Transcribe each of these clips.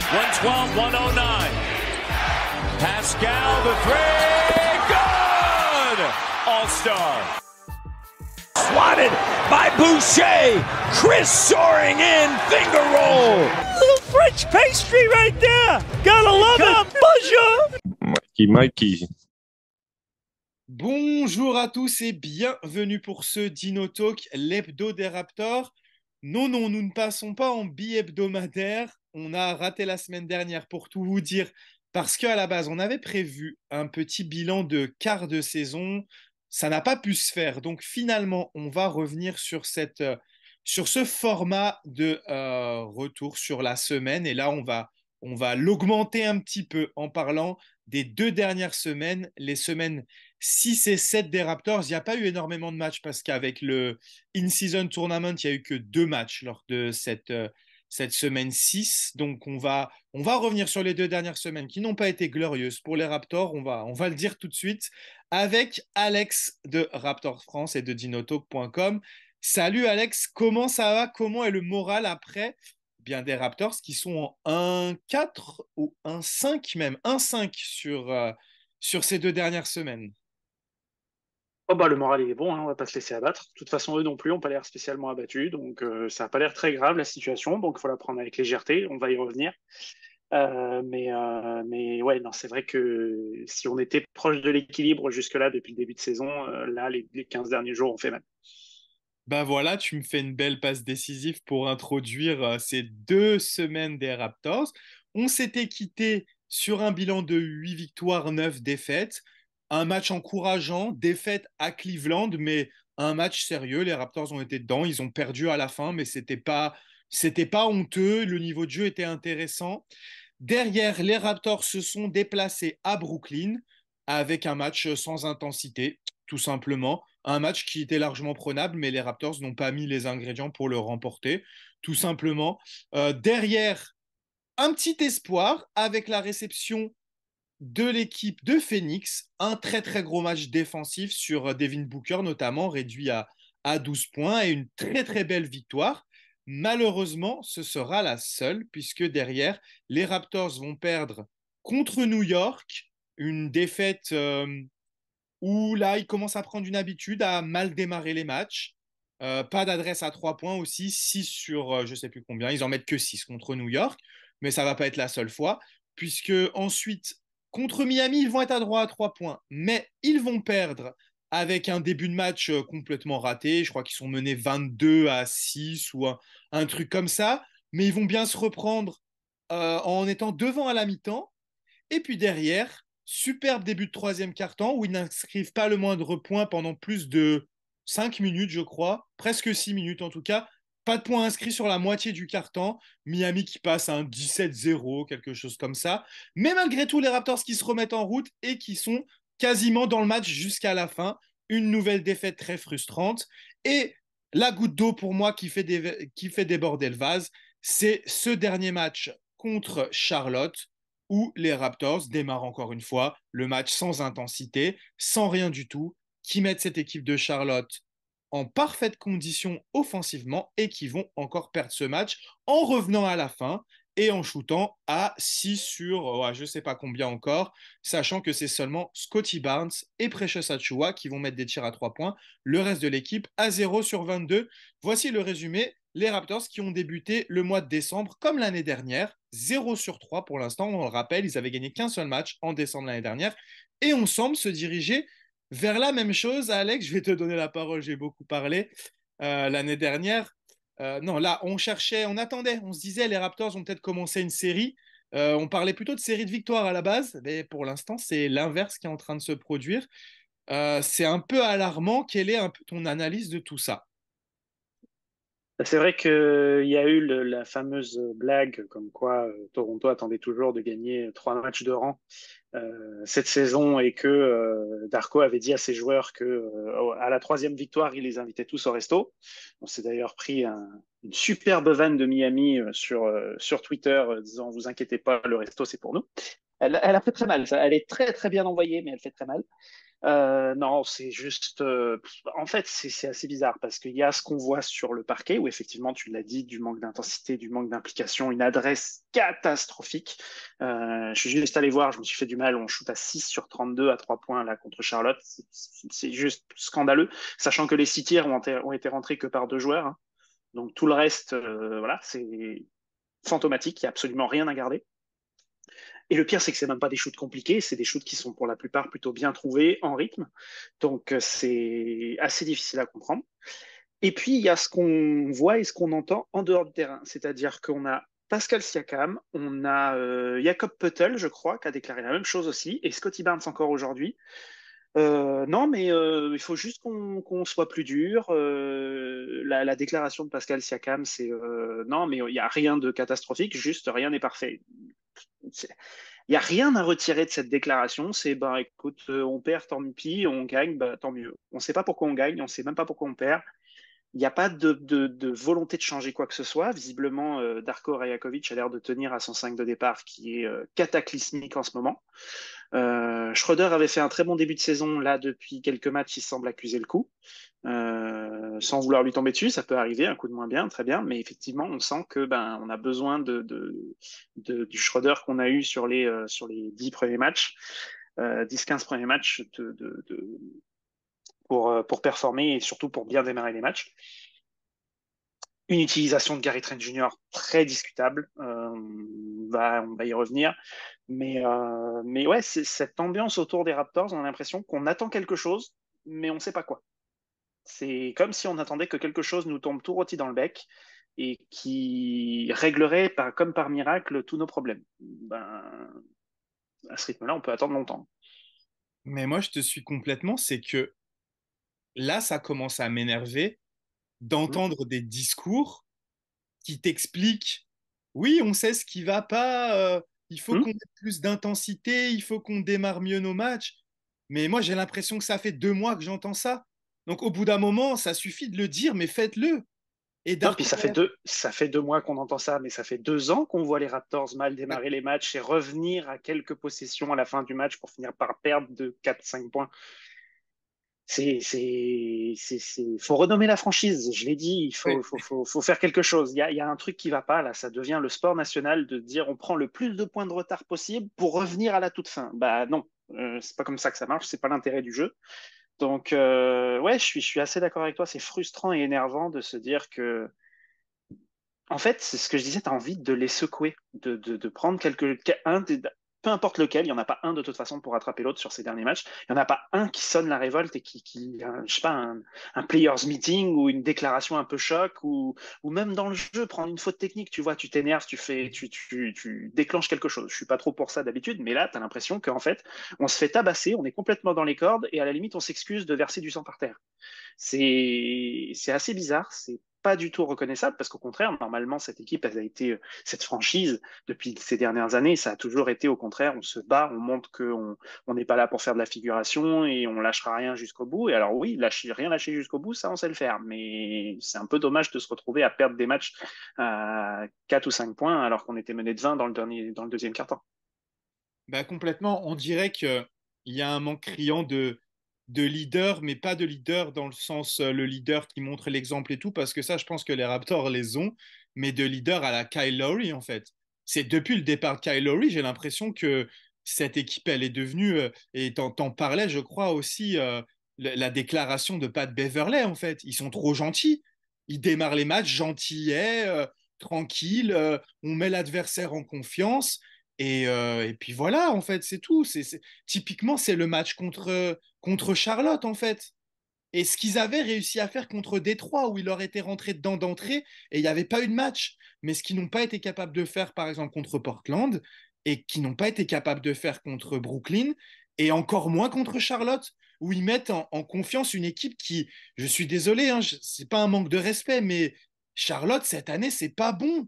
112, 109. Pascal, the three, good! All-star. Swatted by Boucher. Chris soaring in, finger roll. Little French pastry right there. Gotta love it. Bonjour. Mikey. Bonjour à tous et bienvenue pour ce Dino Talk, l'hebdo des Raptors. Non, nous ne passons pas en bi-hebdomadaire. On a raté la semaine dernière pour tout vous dire parce qu'à la base, on avait prévu un petit bilan de quart de saison. Ça n'a pas pu se faire. Donc finalement, on va revenir sur ce format de retour sur la semaine. Et là, on va l'augmenter un petit peu en parlant des 2 dernières semaines, les semaines 6 et 7 des Raptors. Il n'y a pas eu énormément de matchs parce qu'avec le In-Season Tournament, il n'y a eu que 2 matchs lors de cette semaine 6. Donc, on va revenir sur les 2 dernières semaines qui n'ont pas été glorieuses pour les Raptors. On va le dire tout de suite avec Alex de Raptors France et de dinotalk.com. Salut Alex, comment ça va? Comment est le moral après bien des Raptors qui sont en 1-4 ou 1-5 même, 1-5 sur ces 2 dernières semaines? Oh bah, le moral il est bon, hein, on va pas se laisser abattre. De toute façon, eux non plus n'ont pas l'air spécialement abattus, donc ça n'a pas l'air très grave la situation, donc il faut la prendre avec légèreté, on va y revenir. Mais ouais, non, c'est vrai que si on était proche de l'équilibre jusque-là depuis le début de saison, là, les 15 derniers jours ont fait mal. Ben voilà, tu me fais une belle passe décisive pour introduire ces 2 semaines des Raptors. On s'était quitté sur un bilan de 8 victoires, 9 défaites. Un match encourageant, défaite à Cleveland, mais un match sérieux. Les Raptors ont été dedans, ils ont perdu à la fin, mais c'était pas honteux. Le niveau de jeu était intéressant. Derrière, les Raptors se sont déplacés à Brooklyn avec un match sans intensité, tout simplement. Un match qui était largement prenable, mais les Raptors n'ont pas mis les ingrédients pour le remporter, tout simplement. Derrière, un petit espoir avec la réception de l'équipe de Phoenix, un très très gros match défensif sur Devin Booker notamment, réduit à 12 points et une très très belle victoire. Malheureusement, ce sera la seule puisque derrière, les Raptors vont perdre contre New York, une défaite où là, ils commencent à prendre une habitude à mal démarrer les matchs. Pas d'adresse à 3 points aussi, 6 sur je ne sais plus combien. Ils en mettent que 6 contre New York, mais ça ne va pas être la seule fois, puisque ensuite, contre Miami, ils vont être à droit à 3 points, mais ils vont perdre avec un début de match complètement raté. Je crois qu'ils sont menés 22-6 ou un truc comme ça, mais ils vont bien se reprendre en étant devant à la mi-temps. Et puis derrière, superbe début de troisième quart-temps où ils n'inscrivent pas le moindre point pendant plus de 5 minutes, je crois, presque 6 minutes en tout cas. Pas de points inscrits sur la moitié du quart-temps. Miami qui passe à un 17-0, quelque chose comme ça. Mais malgré tout, les Raptors qui se remettent en route et qui sont quasiment dans le match jusqu'à la fin. Une nouvelle défaite très frustrante. Et la goutte d'eau pour moi qui fait déborder le vase, c'est ce dernier match contre Charlotte où les Raptors démarrent encore une fois le match sans intensité, sans rien du tout, qui mettent cette équipe de Charlotte en parfaite condition offensivement et qui vont encore perdre ce match en revenant à la fin et en shootant à 6 sur je ne sais pas combien encore, sachant que c'est seulement Scotty Barnes et Precious Achiuwa qui vont mettre des tirs à 3 points, le reste de l'équipe à 0 sur 22. Voici le résumé. Les Raptors qui ont débuté le mois de décembre comme l'année dernière, 0 sur 3 pour l'instant, on le rappelle, ils avaient gagné qu'un seul match en décembre l'année dernière, et on semble se diriger vers la même chose. Alex, je vais te donner la parole, j'ai beaucoup parlé l'année dernière. Non, là, on attendait, on se disait, les Raptors vont peut-être commencer une série. On parlait plutôt de série de victoires à la base, mais pour l'instant, c'est l'inverse qui est en train de se produire. C'est un peu alarmant. Quelle est un peu ton analyse de tout ça? C'est vrai qu'il y a eu la fameuse blague comme quoi Toronto attendait toujours de gagner 3 matchs de rang cette saison et que Darko avait dit à ses joueurs que à la troisième victoire, il les invitait tous au resto. On s'est d'ailleurs pris une superbe vanne de Miami sur Twitter disant vous inquiétez pas, le resto c'est pour nous. Elle a fait très mal, ça. Elle est très très bien envoyée, mais elle fait très mal. Non, c'est juste. En fait, c'est assez bizarre parce qu'il y a ce qu'on voit sur le parquet où effectivement, tu l'as dit, du manque d'intensité, du manque d'implication, une adresse catastrophique. Je suis juste allé voir, je me suis fait du mal. On shoot à 6 sur 32 à 3 points là contre Charlotte. C'est juste scandaleux, sachant que les 6 tirs ont été rentrés que par 2 joueurs, hein. Donc tout le reste, voilà, c'est fantomatique. Il n'y a absolument rien à garder. Et le pire, c'est que c'est même pas des shoots compliqués, c'est des shoots qui sont pour la plupart plutôt bien trouvés en rythme. Donc c'est assez difficile à comprendre. Et puis il y a ce qu'on voit et ce qu'on entend en dehors du terrain, c'est-à-dire qu'on a Pascal Siakam, on a Jakob Poeltl, je crois, qui a déclaré la même chose aussi, et Scotty Barnes encore aujourd'hui. Non, mais il faut juste qu'on soit plus dur. La déclaration de Pascal Siakam, c'est non, mais il n'y a rien de catastrophique, juste rien n'est parfait. Il n'y a rien à retirer de cette déclaration. C'est, ben, écoute, on perd, tant pis, on gagne, bah, tant mieux. On ne sait pas pourquoi on gagne, on ne sait même pas pourquoi on perd. Il n'y a pas de volonté de changer quoi que ce soit. Visiblement, Darko Rajakovic a l'air de tenir à son 5 de départ qui est cataclysmique en ce moment. Schroeder avait fait un très bon début de saison. Là, depuis quelques matchs, il semble accuser le coup. Sans vouloir lui tomber dessus, ça peut arriver, un coup de moins bien, très bien, mais effectivement, on sent que ben on a besoin du Schroeder qu'on a eu sur les 10 premiers matchs, 10-15 premiers matchs pour performer et surtout pour bien démarrer les matchs. Une utilisation de Gary Trent Jr. très discutable, on va y revenir, mais ouais, c'est cette ambiance autour des Raptors, on a l'impression qu'on attend quelque chose, mais on ne sait pas quoi. C'est comme si on attendait que quelque chose nous tombe tout rôti dans le bec et qui réglerait comme par miracle tous nos problèmes. Ben, à ce rythme-là, on peut attendre longtemps. Mais moi, je te suis complètement, c'est que là, ça commence à m'énerver Hum, d'entendre des discours qui t'expliquent, oui, on sait ce qui va pas, il faut qu'on hum. ait plus d'intensité, il faut qu'on démarre mieux nos matchs. Mais moi, j'ai l'impression que ça fait 2 mois que j'entends ça. Donc, au bout d'un moment, ça suffit de le dire, mais faites-le. Et Non, puis Darko, ça fait 2 mois qu'on entend ça, mais ça fait 2 ans qu'on voit les Raptors mal démarrer les matchs et revenir à quelques possessions à la fin du match pour finir par perdre de 4-5 points. Faut renommer la franchise. Je l'ai dit, faut faire quelque chose. Il y a un truc qui va pas là. Ça devient le sport national de dire on prend le plus de points de retard possible pour revenir à la toute fin. Bah non, c'est pas comme ça que ça marche. C'est pas l'intérêt du jeu. Donc ouais, je suis assez d'accord avec toi. C'est frustrant et énervant de se dire que en fait, c'est ce que je disais, tu as envie de les secouer, de prendre peu importe lequel, il n'y en a pas un de toute façon pour rattraper l'autre sur ces derniers matchs. Il n'y en a pas un qui sonne la révolte et je sais pas, un players meeting ou une déclaration un peu choc ou même dans le jeu, prendre une faute technique, tu vois, tu t'énerves, tu déclenches quelque chose. Je suis pas trop pour ça d'habitude, mais là, tu as l'impression qu'en fait, on se fait tabasser, on est complètement dans les cordes et à la limite, on s'excuse de verser du sang par terre. C'est assez bizarre, c'est pas du tout reconnaissable parce qu'au contraire, normalement, cette équipe, elle a été, cette franchise, depuis ces dernières années, ça a toujours été au contraire, on se bat, on montre qu'on on n'est pas là pour faire de la figuration et on lâchera rien jusqu'au bout. Et alors oui, rien lâcher jusqu'au bout, ça on sait le faire, mais c'est un peu dommage de se retrouver à perdre des matchs à 4 ou 5 points alors qu'on était mené de 20 dans le deuxième quart-temps. bah, complètement, on dirait qu'il y a un manque criant de leader, mais pas de leader dans le sens le leader qui montre l'exemple et tout, parce que ça, je pense que les Raptors les ont, mais de leader à la Kyle Lowry, en fait. C'est depuis le départ de Kyle Lowry, j'ai l'impression que cette équipe, elle est devenue, et t'en parlais, je crois aussi, la déclaration de Pat Beverley, en fait. Ils sont trop gentils. Ils démarrent les matchs gentillets, tranquilles, on met l'adversaire en confiance. Et puis voilà, en fait, c'est tout. Typiquement, c'est le match contre Charlotte, en fait. Et ce qu'ils avaient réussi à faire contre Détroit, où il leur était rentré dedans d'entrée, et il n'y avait pas eu de match. Mais ce qu'ils n'ont pas été capables de faire, par exemple, contre Portland, et qui n'ont pas été capables de faire contre Brooklyn, et encore moins contre Charlotte, où ils mettent en confiance une équipe qui, je suis désolé, hein, c'est pas un manque de respect, mais Charlotte, cette année, c'est pas bon.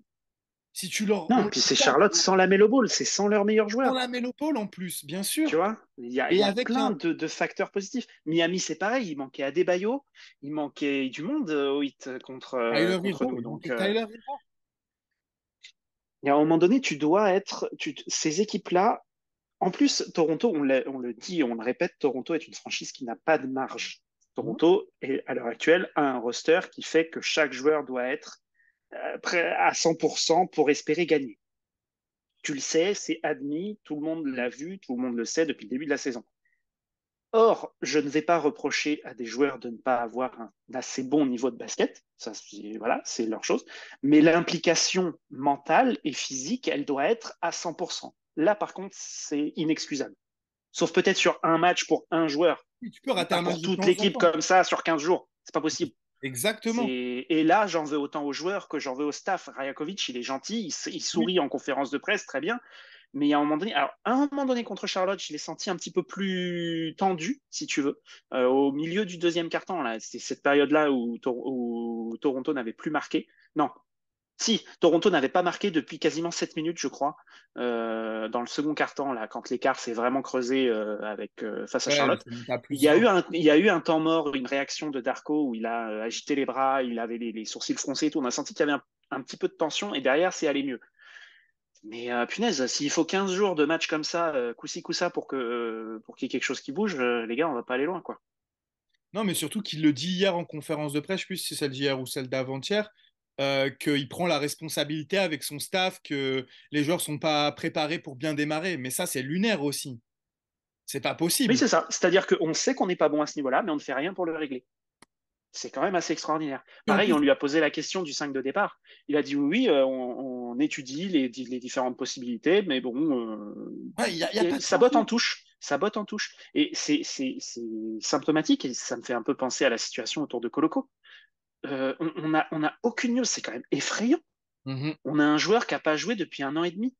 Si tu leur, Non, puis c'est Charlotte sans la Melo Ball, c'est sans leur meilleur dans joueur. la mélopole en plus, bien Tu sûr. vois, il Et y a avec plein un de facteurs positifs. Miami, c'est pareil, il manquait Adebayo, il manquait du monde au hit Tyler contre Hero, nous. il Donc, manquait Tyler Hero. et à un moment donné, tu dois être. Ces équipes-là, En plus, Toronto, on le dit, on le répète, Toronto est une franchise qui n'a pas de marge. Toronto, à l'heure actuelle, a un roster qui fait que chaque joueur doit être prêt à 100% pour espérer gagner. Tu le sais, c'est admis, tout le monde l'a vu, tout le monde le sait depuis le début de la saison. Or, je ne vais pas reprocher à des joueurs de ne pas avoir un assez bon niveau de basket, ça, voilà, c'est leur chose, mais l'implication mentale et physique, elle doit être à 100%. Là, par contre, c'est inexcusable. Sauf peut-être sur un match pour un joueur, Oui, tu peux rater pas un match pour de toute temps en l'équipe temps. comme ça sur 15 jours. C'est pas possible. Exactement. Et là, j'en veux autant aux joueurs que j'en veux au staff. Rajakovic, il est gentil, il Oui. sourit en conférence de presse, très bien. Mais il y a un moment donné, alors, à un moment donné contre Charlotte, je l'ai senti un petit peu plus tendu, si tu veux. Au milieu du deuxième quart-temps, là, c'était cette période-là où Toronto n'avait plus marqué. Non, si, Toronto n'avait pas marqué depuis quasiment 7 minutes, je crois, dans le second quart-temps, là, quand l'écart s'est vraiment creusé face à Ouais, Charlotte. c'est monté à Il plus y a 20. eu il y a eu un temps mort, une réaction de Darko où il a agité les bras, il avait les sourcils froncés et tout. On a senti qu'il y avait un petit peu de tension et derrière, c'est allé mieux. Mais punaise, s'il faut 15 jours de match comme ça, coup-ci, coup-ça, pour qu'il y ait quelque chose qui bouge, les gars, on va pas aller loin, quoi. Non, mais surtout qu'il le dit hier en conférence de presse, je sais plus si c'est celle d'hier ou celle d'avant-hier, qu'il prend la responsabilité avec son staff, que les joueurs sont pas préparés pour bien démarrer. Mais ça, c'est lunaire aussi. C'est pas Oui, possible. c'est ça. C'est-à-dire qu'on sait qu'on n'est pas bon à ce niveau-là, mais on ne fait rien pour le régler. C'est quand même assez extraordinaire. Et en Pareil, plus, on lui a posé la question du 5 de départ. Il a dit oui, oui, on étudie les différentes possibilités, mais bon, ouais, y a pas de ça botte en changement. touche. Ça botte en touche. Et c'est symptomatique et ça me fait un peu penser à la situation autour de Coloco. On a aucune news, c'est quand même effrayant. Mhm. On a un joueur qui n'a pas joué depuis un an et demi.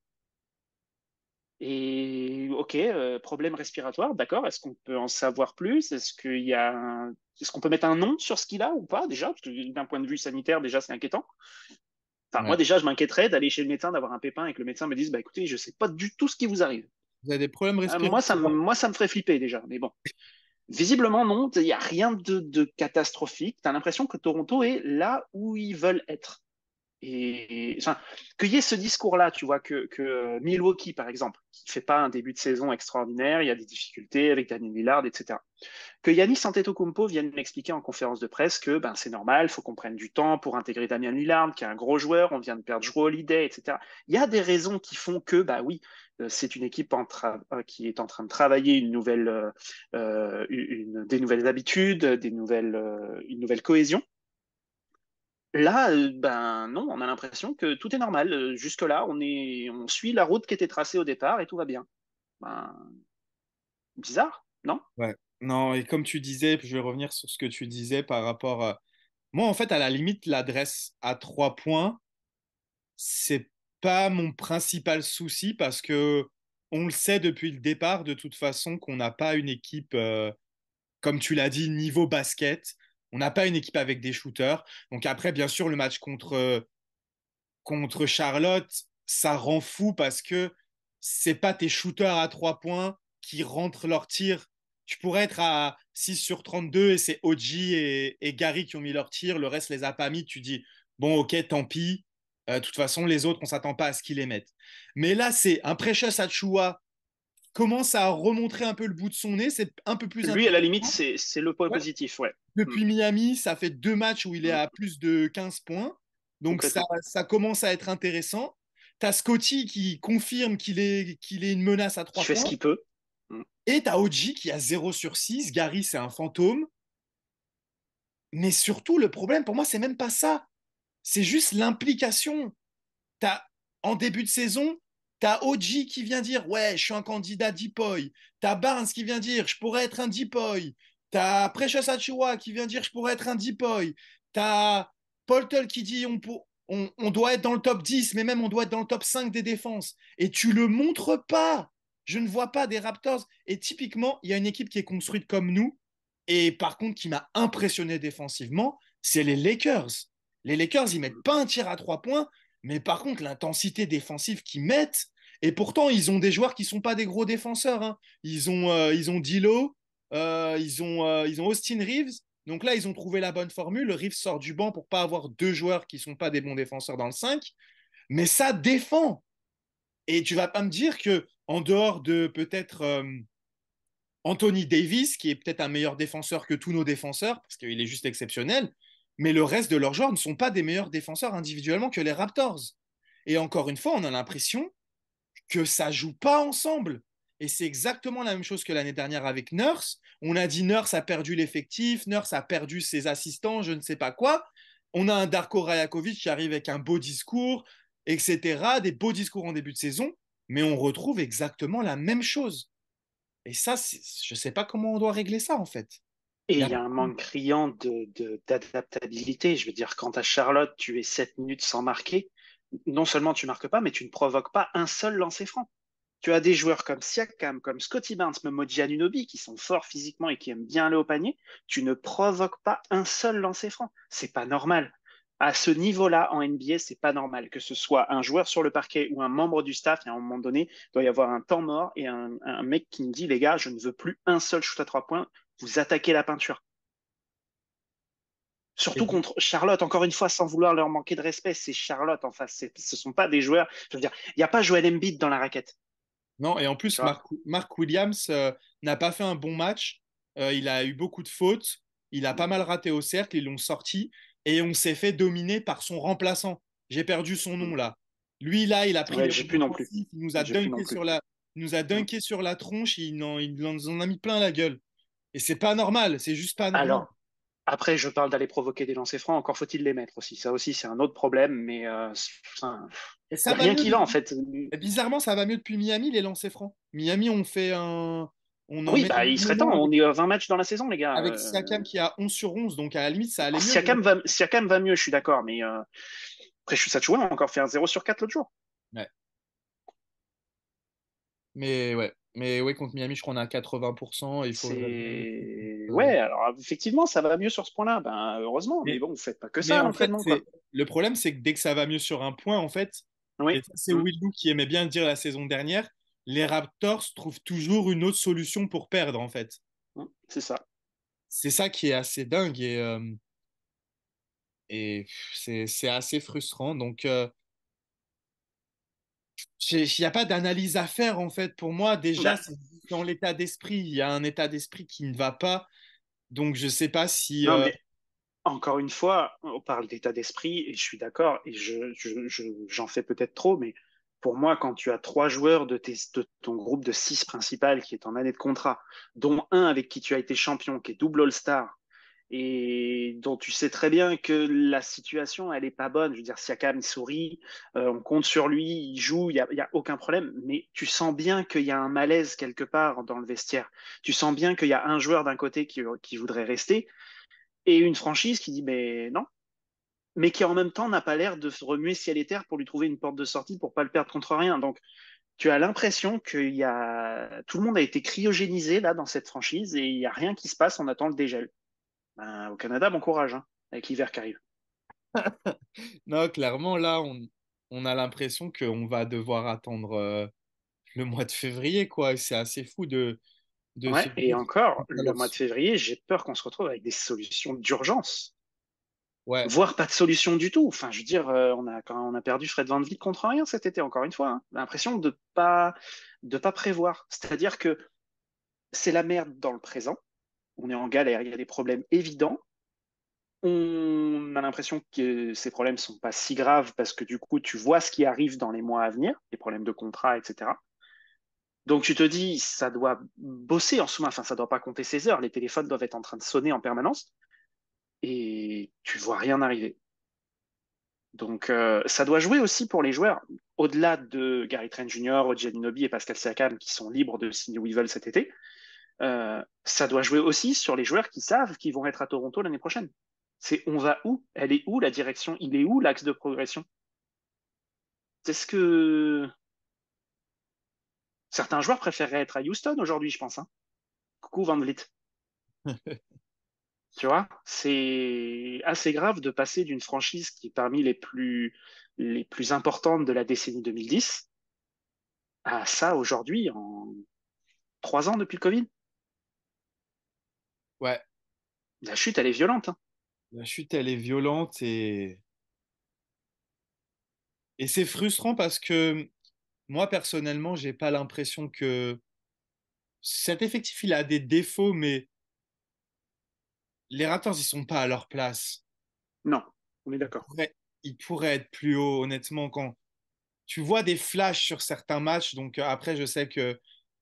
Et ok, problème respiratoire, d'accord. Est-ce qu'on peut en savoir plus? Est-ce qu'on peut mettre un nom sur ce qu'il a ou pas déjà? Parce que d'un point de vue sanitaire, déjà, c'est inquiétant. Enfin, moi, Ouais. déjà, je m'inquiéterais d'aller chez le médecin, d'avoir un pépin et que le médecin me dise, bah écoutez, je sais pas du tout ce qui vous arrive. Vous avez des problèmes respiratoires. Moi, ça me ferait flipper déjà. Mais bon, visiblement, non, il n'y a rien de catastrophique. Tu as l'impression que Toronto est là où ils veulent être. Et enfin, qu'il y ait ce discours-là, tu vois, que Milwaukee, par exemple, qui ne fait pas un début de saison extraordinaire, il y a des difficultés avec Daniel Lillard, etc. Que Giannis Antetokounmpo vienne m'expliquer en conférence de presse que ben, c'est normal, il faut qu'on prenne du temps pour intégrer Damian Lillard, qui est un gros joueur, on vient de perdre Jrue Holiday, etc. Il y a des raisons qui font que, bah oui, c'est une équipe qui est en train de travailler des nouvelles habitudes, une nouvelle cohésion. Là, ben non, on a l'impression que tout est normal. Jusque-là, on suit la route qui était tracée au départ et tout va bien. Ben, bizarre, non? Ouais. Non, et comme tu disais, je vais revenir sur ce que tu disais par rapport à... Moi, en fait, à la limite, l'adresse à 3 points, c'est pas mon principal souci parce que on le sait depuis le départ, de toute façon, qu'on n'a pas une équipe, comme tu l'as dit, niveau basket. On n'a pas une équipe avec des shooters. Donc après, bien sûr, le match contre Charlotte, ça rend fou parce que c'est pas tes shooters à 3 points qui rentrent leur tir. Tu pourrais être à 6 sur 32 et c'est OG et Gary qui ont mis leur tir. Le reste les a pas mis. Tu dis, bon, ok, tant pis. De toute façon, les autres, on s'attend pas à ce qu'ils les mettent. Mais là, c'est un Precious Achua commence à remontrer un peu le bout de son nez. C'est un peu plus Lui, à la limite, intéressant. c'est le point Ouais. positif, ouais. Mm, Depuis Miami, ça fait 2 matchs où il est mm, à plus de 15 points. Donc complètement. ça commence à être intéressant. T'as Scotty qui confirme qu'il est une menace à Qui 3 fait ce points. qu'il peut. Mm. Et t'as OG qui a 0 sur 6. Gary, c'est un fantôme. Mais surtout, le problème pour moi, c'est même pas ça. C'est juste l'implication. T'as, en début de saison, t'as OG qui vient dire ouais, je suis un candidat Deepoy. T'as Barnes qui vient dire je pourrais être un Deepoy. T'as Precious Achiuwa qui vient dire je pourrais être un Deepoy. T'as Poltel qui dit on doit être dans le top 10, mais même on doit être dans le top 5 des défenses. Et tu le montres pas. Je ne vois pas des Raptors. Et typiquement, il y a une équipe qui est construite comme nous. Et par contre, qui m'a impressionné défensivement, c'est les Lakers. Les Lakers, ils mettent pas un tir à 3 points, mais par contre, l'intensité défensive qu'ils mettent, et pourtant, ils ont des joueurs qui sont pas des gros défenseurs, hein. Ils ont D'Lo, ils ont Austin Reeves. Donc là, ils ont trouvé la bonne formule. Reeves sort du banc pour pas avoir 2 joueurs qui sont pas des bons défenseurs dans le 5. Mais ça défend. Et tu vas pas me dire que en dehors de peut-être Anthony Davis, qui est peut-être un meilleur défenseur que tous nos défenseurs, parce qu'il est juste exceptionnel, mais le reste de leurs joueurs ne sont pas des meilleurs défenseurs individuellement que les Raptors. Et encore une fois, on a l'impression que ça joue pas ensemble. Et c'est exactement la même chose que l'année dernière avec Nurse. On a dit Nurse a perdu l'effectif, Nurse a perdu ses assistants, je ne sais pas quoi. On a un Darko Rajakovic qui arrive avec un beau discours, etc., des beaux discours en début de saison, mais on retrouve exactement la même chose. Et ça, je ne sais pas comment on doit régler ça, en fait. Et Y il a... y a un manque criant d'adaptabilité. Je veux dire, quand à Charlotte, tu es 7 minutes sans marquer, non seulement tu marques pas, mais tu ne provoques pas un seul lancer franc. Tu as des joueurs comme Siakam, comme Scottie Barnes, même Moji Anunoby, qui sont forts physiquement et qui aiment bien aller au panier. Tu ne provoques pas un seul lancer franc. C'est pas normal. À ce niveau-là, en NBA, c'est pas normal. Que ce soit un joueur sur le parquet ou un membre du staff, et à un moment donné, il doit y avoir un temps mort et un mec qui me dit, les gars, je ne veux plus un seul shoot à 3 points. Vous attaquez la peinture. Surtout contre Charlotte, encore une fois, sans vouloir leur manquer de respect, c'est Charlotte en face. Ce sont pas des joueurs. Je veux dire, il n'y a pas Joel Embiid dans la raquette. Non, et en Tu plus, vois? Mark Williams n'a pas fait un bon match. Il a eu beaucoup de fautes. Il a pas mal raté au cercle. Ils l'ont sorti. Et on s'est fait dominer par son remplaçant. J'ai perdu son nom là. Lui, là, il a pris Ouais, les j'ai rôles plus non plus. offensifs. Il nous a J'ai plus non dunké plus. sur la, il nous a dunké sur la tronche. Il en a mis plein la gueule. Et c'est pas normal. C'est juste pas normal. Alors, après, je parle d'aller provoquer des lancers francs. Encore faut-il les mettre aussi. Ça aussi, c'est un autre problème. Mais Et il ça n'y a va rien mieux qui va en depuis. fait. Et bizarrement, ça va mieux depuis Miami, les lancers francs. Miami, on fait un. On en Oui, met bah, il serait temps. énormément On est à 20 matchs dans la saison, les gars. avec Siakam qui a 11 sur 11, donc à la limite, ça allait mieux. Siakam va mieux, je suis d'accord. Mais après, je suis Sachoua a encore fait un 0 sur 4 l'autre jour. Ouais. Mais ouais, contre Miami, je crois qu'on est à 80%. Il faudrait. Ouais, alors effectivement, ça va mieux sur ce point-là. Ben, heureusement. Mais Mais, bon, vous faites pas que mais ça à en fait, l'entraînement, quoi. le problème, c'est que dès que ça va mieux sur un point, en fait, Oui. et ça, c'est Mm. Will Lou qui aimait bien le dire la saison dernière, les Raptors trouvent toujours une autre solution pour perdre, en fait. Mm. C'est ça. C'est ça qui est assez dingue et c'est assez frustrant. Donc, il n'y a pas d'analyse à faire en fait. Pour moi, déjà, Bah, c'est dans l'état d'esprit. Il y a un état d'esprit qui ne va pas. Donc, je ne sais pas si. non, mais encore une fois, on parle d'état d'esprit et je suis d'accord et j'en fais peut-être trop, mais pour moi, quand tu as 3 joueurs de ton groupe de 6 principal qui est en année de contrat, dont un avec qui tu as été champion, qui est double All-Star, et dont tu sais très bien que la situation, elle est pas bonne. Je veux dire, Siakam, il sourit, on compte sur lui, il joue, y a aucun problème, mais tu sens bien qu'il y a un malaise quelque part dans le vestiaire. Tu sens bien qu'il y a un joueur d'un côté qui voudrait rester et une franchise qui dit mais non, mais qui en même temps n'a pas l'air de se remuer ciel et terre pour lui trouver une porte de sortie pour pas le perdre contre rien. Donc tu as l'impression qu'il y a tout le monde a été cryogénisé là dans cette franchise et il y a rien qui se passe, on attend le dégel. Ben, au Canada, bon courage hein, avec l'hiver qui arrive. Non, clairement, là, on a l'impression qu'on va devoir attendre le mois de février, quoi. Et c'est assez fou de se Ouais, et dire. encore, le Alors, mois de février, j'ai peur qu'on se retrouve avec des solutions d'urgence, ouais, voire pas de solution du tout. Enfin, je veux dire, quand on a perdu Fred VanVleet contre rien cet été, encore une fois. Hein. L'impression de pas prévoir. C'est-à-dire que c'est la merde dans le présent. On est en galère, il y a des problèmes évidents. On a l'impression que ces problèmes sont pas si graves parce que du coup, tu vois ce qui arrive dans les mois à venir, les problèmes de contrat, etc. Donc tu te dis, ça doit bosser en sous-main, enfin ça doit pas compter ses heures, les téléphones doivent être en train de sonner en permanence et tu vois rien arriver. Donc ça doit jouer aussi pour les joueurs, au-delà de Gary Trent Jr., Oggi Anunoby et Pascal Siakam qui sont libres de signer où ils veulent cet été. Ça doit jouer aussi sur les joueurs qui savent qu'ils vont être à Toronto l'année prochaine. C'est on va où? Elle est où la direction? Il est où l'axe de progression? Est-ce que certains joueurs préféreraient être à Houston aujourd'hui, je pense, hein. Coucou Van Vliet. Tu vois, c'est assez grave de passer d'une franchise qui est parmi les plus importantes de la décennie 2010 à ça aujourd'hui en 3 ans depuis le Covid. ouais, La chute, elle est violente. Hein. la chute, elle est violente et c'est frustrant parce que moi personnellement, j'ai pas l'impression que cet effectif, il a des défauts, mais les Raptors, ils sont pas à leur place. Non, on est Ils d'accord. pourraient, ils pourraient être plus hauts, honnêtement, quand tu vois des flashs sur certains matchs. Donc après, je sais que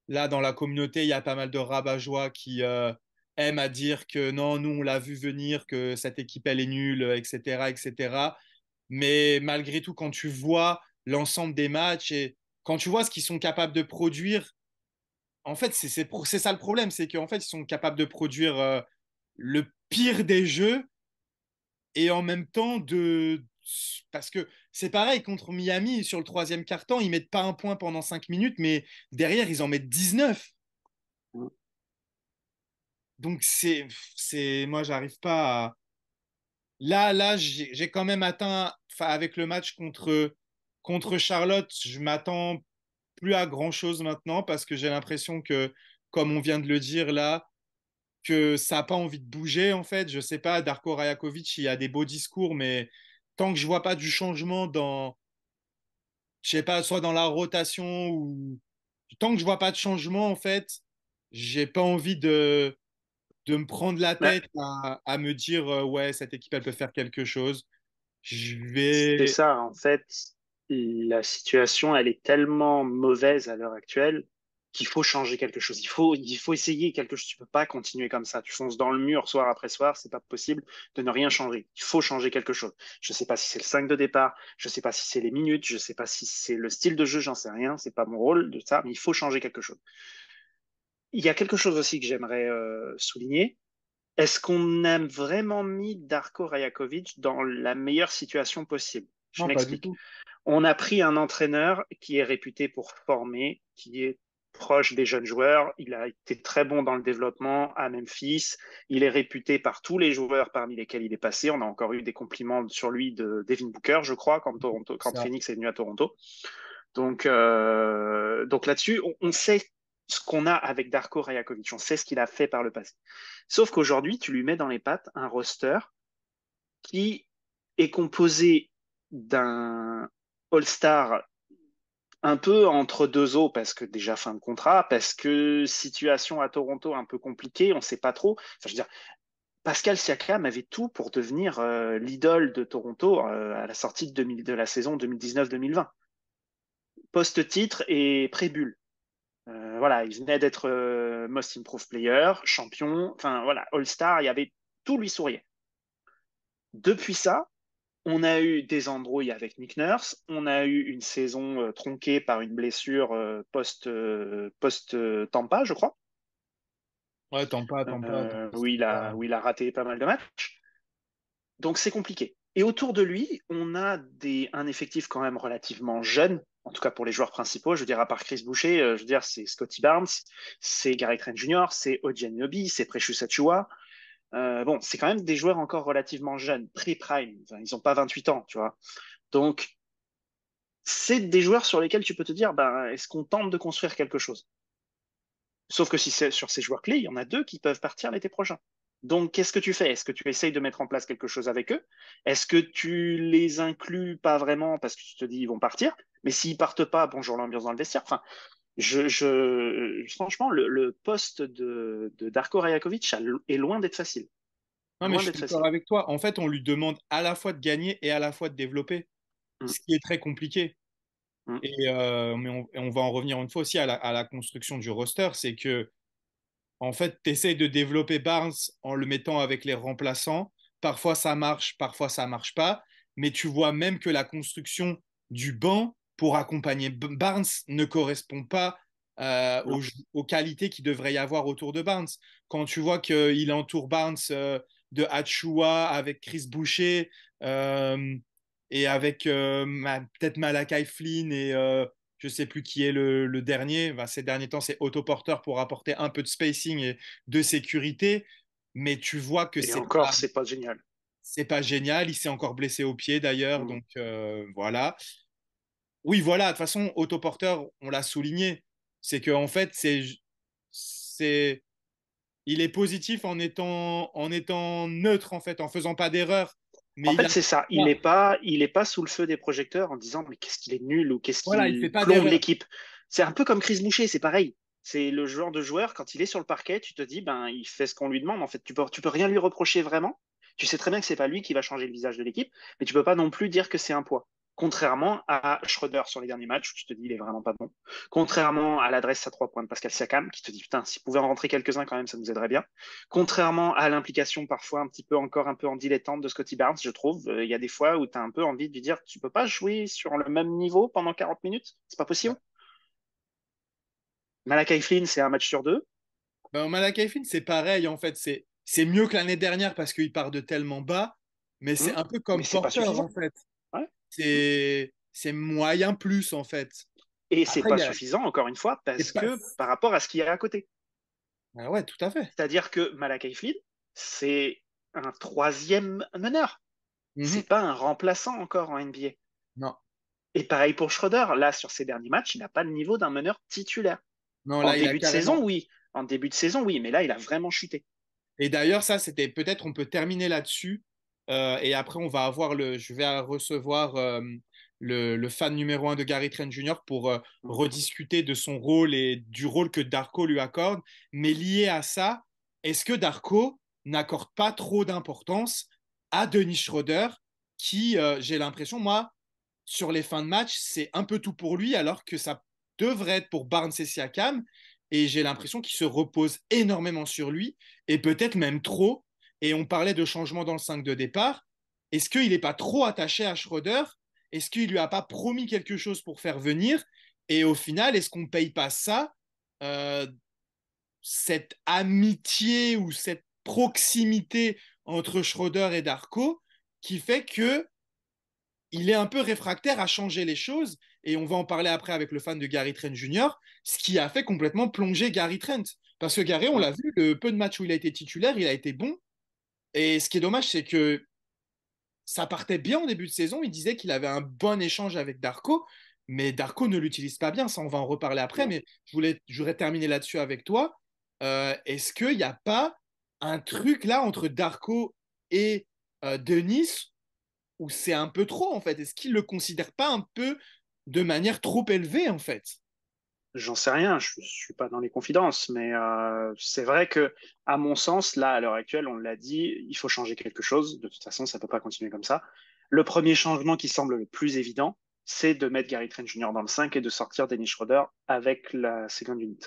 là, dans la communauté, il y a pas mal de rabat-joie qui aiment à dire que non, nous, on l'a vu venir, que cette équipe, elle est nulle, etc., etc. Mais malgré tout, quand tu vois l'ensemble des matchs et quand tu vois ce qu'ils sont capables de produire, en fait, c'est ça le problème, c'est qu'en fait, ils sont capables de produire le pire des jeux et en même temps de... Parce que c'est pareil contre Miami, sur le troisième quart-temps, ils mettent pas un point pendant 5 minutes, mais derrière, ils en mettent 19. Donc moi, j'arrive pas à... Là, j'ai quand même atteint, enfin, avec le match contre Charlotte, je m'attends plus à grand-chose maintenant parce que j'ai l'impression que, comme on vient de le dire là, que ça n'a pas envie de bouger en fait. Je sais pas, Darko Rajakovic, il a des beaux discours, mais tant que je vois pas du changement dans, je sais pas, soit dans la rotation ou tant que je vois pas de changement en fait, j'ai pas envie de me prendre la Mais tête à me dire ouais, cette équipe elle peut faire quelque chose. Je c'est vais ça, en fait, la situation, elle est tellement mauvaise à l'heure actuelle qu'il faut changer quelque chose. Il faut essayer quelque chose. Tu peux pas continuer comme ça. Tu fonces dans le mur soir après soir, c'est pas possible de ne rien changer. Il faut changer quelque chose. Je sais pas si c'est le 5 de départ, je sais pas si c'est les minutes, je sais pas si c'est le style de jeu, j'en sais rien. C'est pas mon rôle de ça, mais il faut changer quelque chose. Il y a quelque chose aussi que j'aimerais souligner. Est-ce qu'on a vraiment mis Darko Rajakovic dans la meilleure situation possible? Je non, pas du m'explique. tout. On a pris un entraîneur qui est réputé pour former, qui est proche des jeunes joueurs. Il a été très bon dans le développement à Memphis. Il est réputé par tous les joueurs parmi lesquels il est passé. On a encore eu des compliments sur lui de Devin Booker, je crois, quand Ça. Phoenix est venu à Toronto. Donc là-dessus, on sait ce qu'on a avec Darko Rajakovic. On sait ce qu'il a fait par le passé. Sauf qu'aujourd'hui, tu lui mets dans les pattes un roster qui est composé d'un All-Star un peu entre deux eaux parce que déjà fin de contrat, parce que situation à Toronto un peu compliquée, on ne sait pas trop. Enfin, je veux dire, Pascal Siakam avait tout pour devenir l'idole de Toronto à la sortie de la saison 2019-2020. Post-titre et pré-bulle. Voilà, il venait d'être Most Improved Player, champion, enfin voilà, All-Star, il y avait tout lui souriait. Depuis ça, on a eu des embrouilles avec Nick Nurse, on a eu une saison tronquée par une blessure post Tampa, je crois, Ouais, t'en pas. où il a raté pas mal de matchs. Donc c'est compliqué. Et autour de lui, on a un effectif quand même relativement jeune, en tout cas pour les joueurs principaux. Je veux dire, à part Chris Boucher, je veux dire, c'est Scotty Barnes, c'est Gary Trent Jr., c'est Odi Anunoby, c'est Precious Achiuwa. Bon, c'est quand même des joueurs encore relativement jeunes, pré-prime. Enfin, ils n'ont pas 28 ans, tu vois. Donc, c'est des joueurs sur lesquels tu peux te dire, ben, est-ce qu'on tente de construire quelque chose? Sauf que si c'est sur ces joueurs clés, il y en a deux qui peuvent partir l'été prochain. Donc, qu'est-ce que tu fais? Est-ce que tu essayes de mettre en place quelque chose avec eux? Est-ce que tu les inclus pas vraiment parce que tu te dis ils vont partir? Mais s'ils partent pas, bonjour l'ambiance dans le vestiaire. Enfin, franchement, le poste de Darko Rajakovic est loin d'être facile. Non, mais Loin je d'être suis d'accord facile. avec toi. En fait, on lui demande à la fois de gagner et à la fois de développer, Mm, ce qui est très compliqué. mm. Mais on va en revenir une fois aussi à la construction du roster. C'est que, en fait, tu essayes de développer Barnes en le mettant avec les remplaçants. Parfois, ça marche, parfois, ça marche pas. Mais tu vois même que la construction du banc pour accompagner Barnes ne correspond pas Non. aux qualités qu'il devrait y avoir autour de Barnes. Quand tu vois qu'il entoure Barnes de Achua avec Chris Boucher et avec peut-être Malakai Flynn et je sais plus qui est le dernier. Enfin, ces derniers temps, c'est Otto Porter pour apporter un peu de spacing et de sécurité. Mais tu vois que Et encore, c'est pas génial. c'est pas génial. Il s'est encore blessé au pied d'ailleurs. Mm. Donc voilà. Oui, voilà. De toute façon, Otto Porter, on l'a souligné. C'est que en fait, c'est, il est positif en étant neutre en fait, en faisant pas d'erreur. mais En il fait, a c'est ça. pas. Il est pas sous le feu des projecteurs en disant mais qu'est-ce qu'il est nul ou qu'est-ce Voilà, il fait qu'il pas plombe d'erreur. l'équipe. C'est un peu comme Chris Boucher, c'est pareil. C'est le genre de joueur, quand il est sur le parquet, tu te dis, ben, il fait ce qu'on lui demande. En fait, tu peux rien lui reprocher vraiment. Tu sais très bien que c'est pas lui qui va changer le visage de l'équipe, mais tu peux pas non plus dire que c'est un poids. Contrairement à Schroeder sur les derniers matchs, où tu te dis, il est vraiment pas bon. Contrairement à l'adresse à 3 points de Pascal Siakam, qui te dit, putain, s'il pouvait en rentrer quelques-uns quand même, ça nous aiderait bien. Contrairement à l'implication parfois un petit peu encore un peu en dilettante de Scotty Barnes, je trouve, il y a des fois où tu as un peu envie de lui dire, tu peux pas jouer sur le même niveau pendant 40 minutes, c'est pas possible. Malakai Flynn, c'est un match sur deux. Ben, Malakai Flynn, c'est pareil, en fait. C'est mieux que l'année dernière parce qu'il part de tellement bas, mais c'est Hum, un peu mais comme c'est pas Porter, suffisant. en fait. Ouais. C'est moyen plus, en fait. Et c'est Après, pas suffisant, encore une fois, c'est parce pas. que par rapport à ce qu'il y a à côté. Ah ouais, tout à fait. C'est-à-dire que Malakai Flynn, c'est un troisième meneur. Mhm. C'est pas un remplaçant encore en NBA. Non, Et pareil pour Schroeder. Là, sur ces derniers matchs, il n'a pas le niveau d'un meneur titulaire. non, En là, il a début de saison, carrément. oui. En début de saison, oui. Mais là, il a vraiment chuté. Et d'ailleurs, ça, c'était peut-être, on peut terminer là-dessus. Et après, on va avoir je vais recevoir le fan numéro 1 de Gary Trent Jr. pour rediscuter de son rôle et du rôle que Darko lui accorde. Mais lié à ça, est-ce que Darko n'accorde pas trop d'importance à Dennis Schroeder, qui, j'ai l'impression, moi, sur les fins de match, c'est un peu tout pour lui, alors que ça devrait être pour Barnes et Siakam. Et j'ai l'impression qu'il se repose énormément sur lui, et peut-être même trop. Et on parlait de changement dans le 5 de départ. Est-ce qu'il n'est pas trop attaché à Schroeder? Est-ce qu'il lui a pas promis quelque chose pour faire venir? Et au final, est-ce qu'on ne paye pas ça, euh, cette amitié ou cette proximité entre Schroeder et Darko, qui fait que il est un peu réfractaire à changer les choses, et on va en parler après avec le fan de Gary Trent Jr., ce qui a fait complètement plonger Gary Trent. Parce que Gary, on Mm. l'a vu, le peu de matchs où il a été titulaire, il a été bon. Et ce qui est dommage, c'est que ça partait bien au début de saison. Il disait qu'il avait un bon échange avec Darko, mais Darko ne l'utilise pas bien. Ça, on va en reparler après. Non. Mais je voudrais terminer là-dessus avec toi. Est-ce qu'il n'y a pas un truc là entre Darko et Denis où c'est un peu trop en fait? Est-ce qu'il le considère pas un peu de manière trop élevée en fait? J'en sais rien, je suis pas dans les confidences, mais c'est vrai que, à mon sens, là, à l'heure actuelle, on l'a dit, il faut changer quelque chose. De toute façon, ça peut pas continuer comme ça. Le premier changement qui semble le plus évident, c'est de mettre Gary Trent Jr. dans le 5 et de sortir Dennis Schroeder avec la second unit.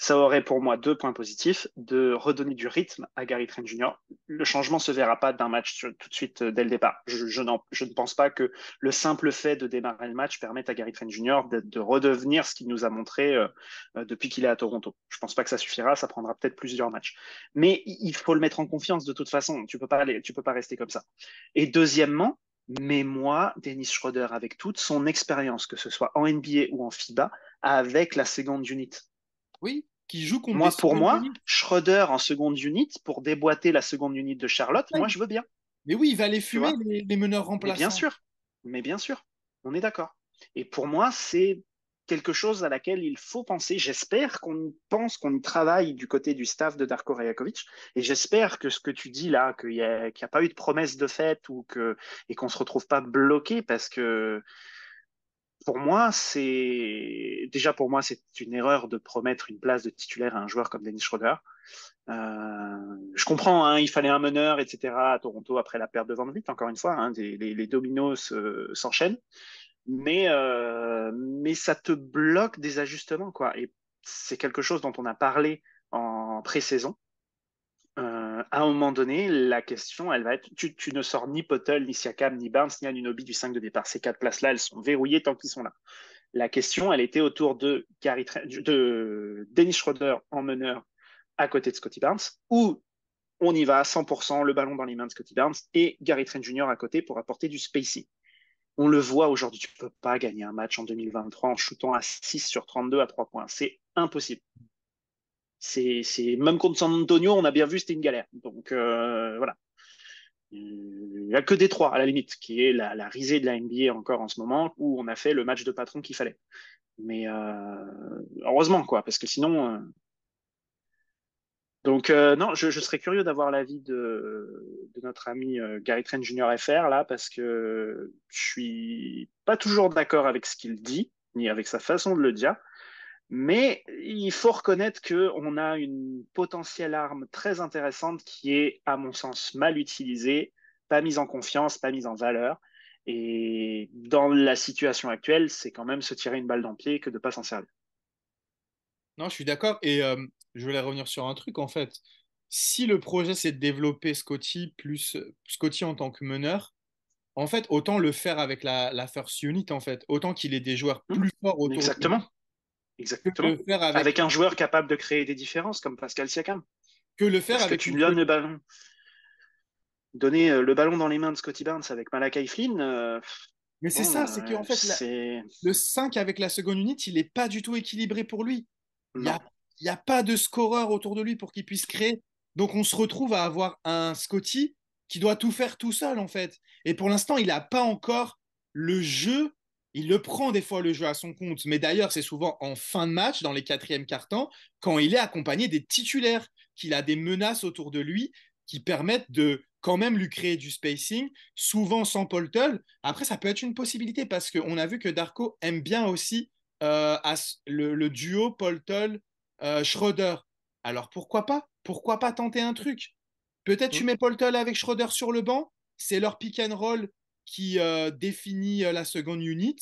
Ça aurait pour moi deux points positifs, de redonner du rythme à Gary Trent Jr. Le changement se verra pas d'un match tout de suite dès le départ. Je ne pense pas que le simple fait de démarrer le match permette à Gary Trent Jr. de redevenir ce qu'il nous a montré depuis qu'il est à Toronto. Je pense pas que ça suffira, ça prendra peut-être plusieurs matchs. Mais il faut le mettre en confiance de toute façon. Tu peux pas rester comme ça. Et deuxièmement, mais moi, Dennis Schroeder, avec toute son expérience, que ce soit en NBA ou en FIBA, avec la seconde unit. Oui, qui joue contre des Moi, pour second moi, units. Schroeder en seconde unit pour déboîter la seconde unit de Charlotte, moi, Ouais. je veux bien, Mais oui, il va les tu fumer, vois. les meneurs Mais bien remplaçants. sûr, mais bien sûr, on est d'accord. Et pour moi, c'est quelque chose à laquelle il faut penser. J'espère qu'on y pense, qu'on y travaille du côté du staff de Darko Rajakovic. Et j'espère que ce que tu dis là, qu'il y a pas eu de promesse de fait et qu'on se retrouve pas bloqué parce que pour moi, pour moi, c'est une erreur de promettre une place de titulaire à un joueur comme Dennis Schroeder. Je comprends, hein, il fallait un meneur, etc. à Toronto après la perte de Van Vliet, encore une fois, hein, les dominos s'enchaînent, mais ça te bloque des ajustements, quoi. Et c'est quelque chose dont on a parlé en pré-saison. À un moment donné, la question, elle va être, tu ne sors ni Potel, ni Siakam, ni Barnes, ni Anunoby du 5 de départ. Ces quatre places-là, elles sont verrouillées tant qu'ils sont là. La question, elle était autour de Dennis Schroeder en meneur à côté de Scotty Barnes, où on y va à 100%, le ballon dans les mains de Scotty Barnes, et Gary Trent Jr. à côté pour apporter du spacing. On le voit aujourd'hui, tu ne peux pas gagner un match en 2023 en shootant à 6 sur 32 à 3 points. C'est impossible. Même contre San Antonio, on a bien vu, c'était une galère. Donc voilà. Il n'y a que Détroit, à la limite, qui est la risée de la NBA encore en ce moment, où on a fait le match de patron qu'il fallait. Mais heureusement, quoi, parce que sinon, Donc, non, je serais curieux d'avoir l'avis de notre ami Gary Trent Jr. FR, là, parce que je suis pas toujours d'accord avec ce qu'il dit, ni avec sa façon de le dire. Mais il faut reconnaître qu'on a une potentielle arme très intéressante qui est, à mon sens, mal utilisée, pas mise en confiance, pas mise en valeur. Et dans la situation actuelle, c'est quand même se tirer une balle dans le pied que de ne pas s'en servir. Non, je suis d'accord. Et je voulais revenir sur un truc, en fait. Si le projet, c'est de développer Scotty plus Scotty en tant que meneur, en fait, autant le faire avec la First Unit, en fait. Autant qu'il ait des joueurs Hmm. plus forts autour de Exactement, lui que exactement. le faire avec, Avec un joueur capable de créer des différences comme Pascal Siakam. Parce que tu une lui donnes Scotty. le ballon. Donner le ballon dans les mains de Scotty Barnes avec Malakai Flynn, Mais c'est bon, ça, c'est qu'en fait, c'est... le 5 avec la seconde unité, il n'est pas du tout équilibré pour lui. Il n'y Non. a, il y a pas de scoreur autour de lui pour qu'il puisse créer. Donc on se retrouve à avoir un Scotty qui doit tout faire tout seul, en fait. Et pour l'instant, il n'a pas encore le jeu. Il le prend des fois le jeu à son compte. Mais d'ailleurs, c'est souvent en fin de match, dans les quatrièmes cartons, quand il est accompagné des titulaires, qu'il a des menaces autour de lui qui permettent de quand même lui créer du spacing, souvent sans Poltel. Après, ça peut être une possibilité parce qu'on a vu que Darko aime bien aussi le duo Poltel-Schroeder. Alors pourquoi pas? Pourquoi pas tenter un truc? Peut-être tu Hmm. mets Poltel avec Schroeder sur le banc, c'est leur pick and roll qui définit la seconde unit.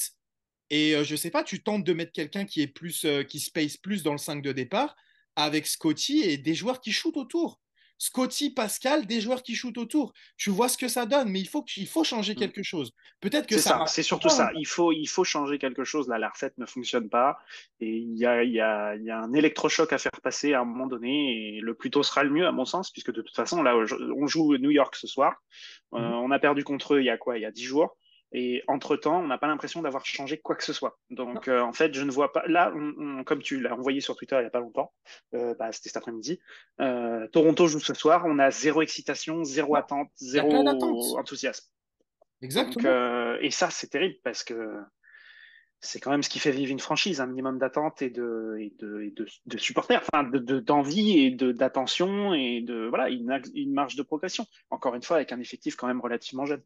Et je sais pas, tu tentes de mettre quelqu'un qui est plus, qui space plus dans le 5 de départ avec Scotty et des joueurs qui shootent autour. Scotty, Pascal, des joueurs qui shootent autour. Tu vois ce que ça donne, mais il faut changer Hmm. quelque chose. Peut-être que C'est ça ça, marche c'est surtout pas, hein. ça. Il faut changer quelque chose. Là, la recette ne fonctionne pas. Et il y a un électrochoc à faire passer à un moment donné. Et le plus tôt sera le mieux, à mon sens, puisque de toute façon, là, on joue New York ce soir. Mhm. On a perdu contre eux il y a quoi? Il y a 10 jours. Et entre-temps, on n'a pas l'impression d'avoir changé quoi que ce soit. Non. Donc, en fait, je ne vois pas. Là, comme tu l'as envoyé sur Twitter il n'y a pas longtemps, c'était cet après-midi. Toronto joue ce soir. On a zéro excitation, zéro Ouais. attente, Il n'y a pas d'attente. zéro enthousiasme. Donc, Exactement. et ça, c'est terrible parce que c'est quand même ce qui fait vivre une franchise, un minimum d'attente de supporters, enfin, d'envie et d'attention et de, voilà, une marge de progression. Encore une fois, avec un effectif quand même relativement jeune.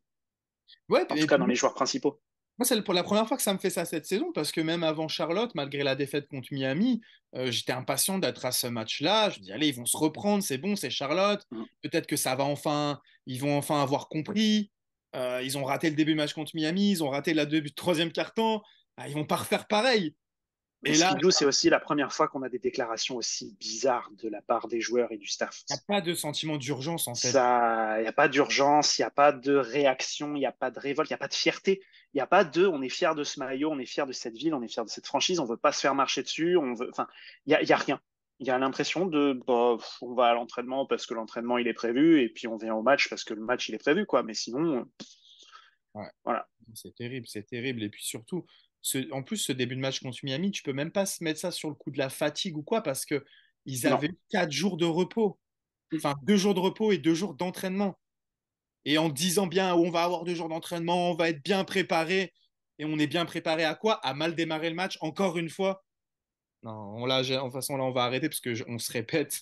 Ouais, En et tout cas, puis dans les joueurs principaux. moi, c'est pour la première fois que ça me fait ça cette saison, parce que même avant Charlotte, malgré la défaite contre Miami, j'étais impatient d'être à ce match-là. Je me dis, allez, ils vont se reprendre, c'est bon, c'est Charlotte. Mm. Peut-être que ils vont enfin avoir compris. Ils ont raté le début du match contre Miami, ils ont raté la début de troisième quart-temps. Ah, ils vont pas refaire pareil. Mais Et ce là, qui joue, c'est aussi la première fois qu'on a des déclarations aussi bizarres de la part des joueurs et du staff. il n'y a pas de sentiment d'urgence, en fait. Ça, il n'y a pas d'urgence, il n'y a pas de réaction, il n'y a pas de révolte, il n'y a pas de fierté. Il n'y a pas de, on est fier de ce maillot, on est fier de cette ville, on est fier de cette franchise, on veut pas se faire marcher dessus, on veut, enfin, il y a rien. Il y a l'impression de, bah, on va à l'entraînement parce que l'entraînement il est prévu et puis on vient au match parce que le match il est prévu, quoi. Mais sinon, Ouais. voilà. C'est terrible, c'est terrible. Et puis surtout, en plus, ce début de match contre Miami, tu peux même pas se mettre ça sur le coup de la fatigue ou quoi, parce que ils Non. avaient eu 4 jours de repos. Enfin, 2 jours de repos et 2 jours d'entraînement. Et en disant bien, oh, on va avoir 2 jours d'entraînement, on va être bien préparé. Et on est bien préparé à quoi? À mal démarrer le match, encore une fois. Non, là, de toute façon, là, on va arrêter parce que on se répète.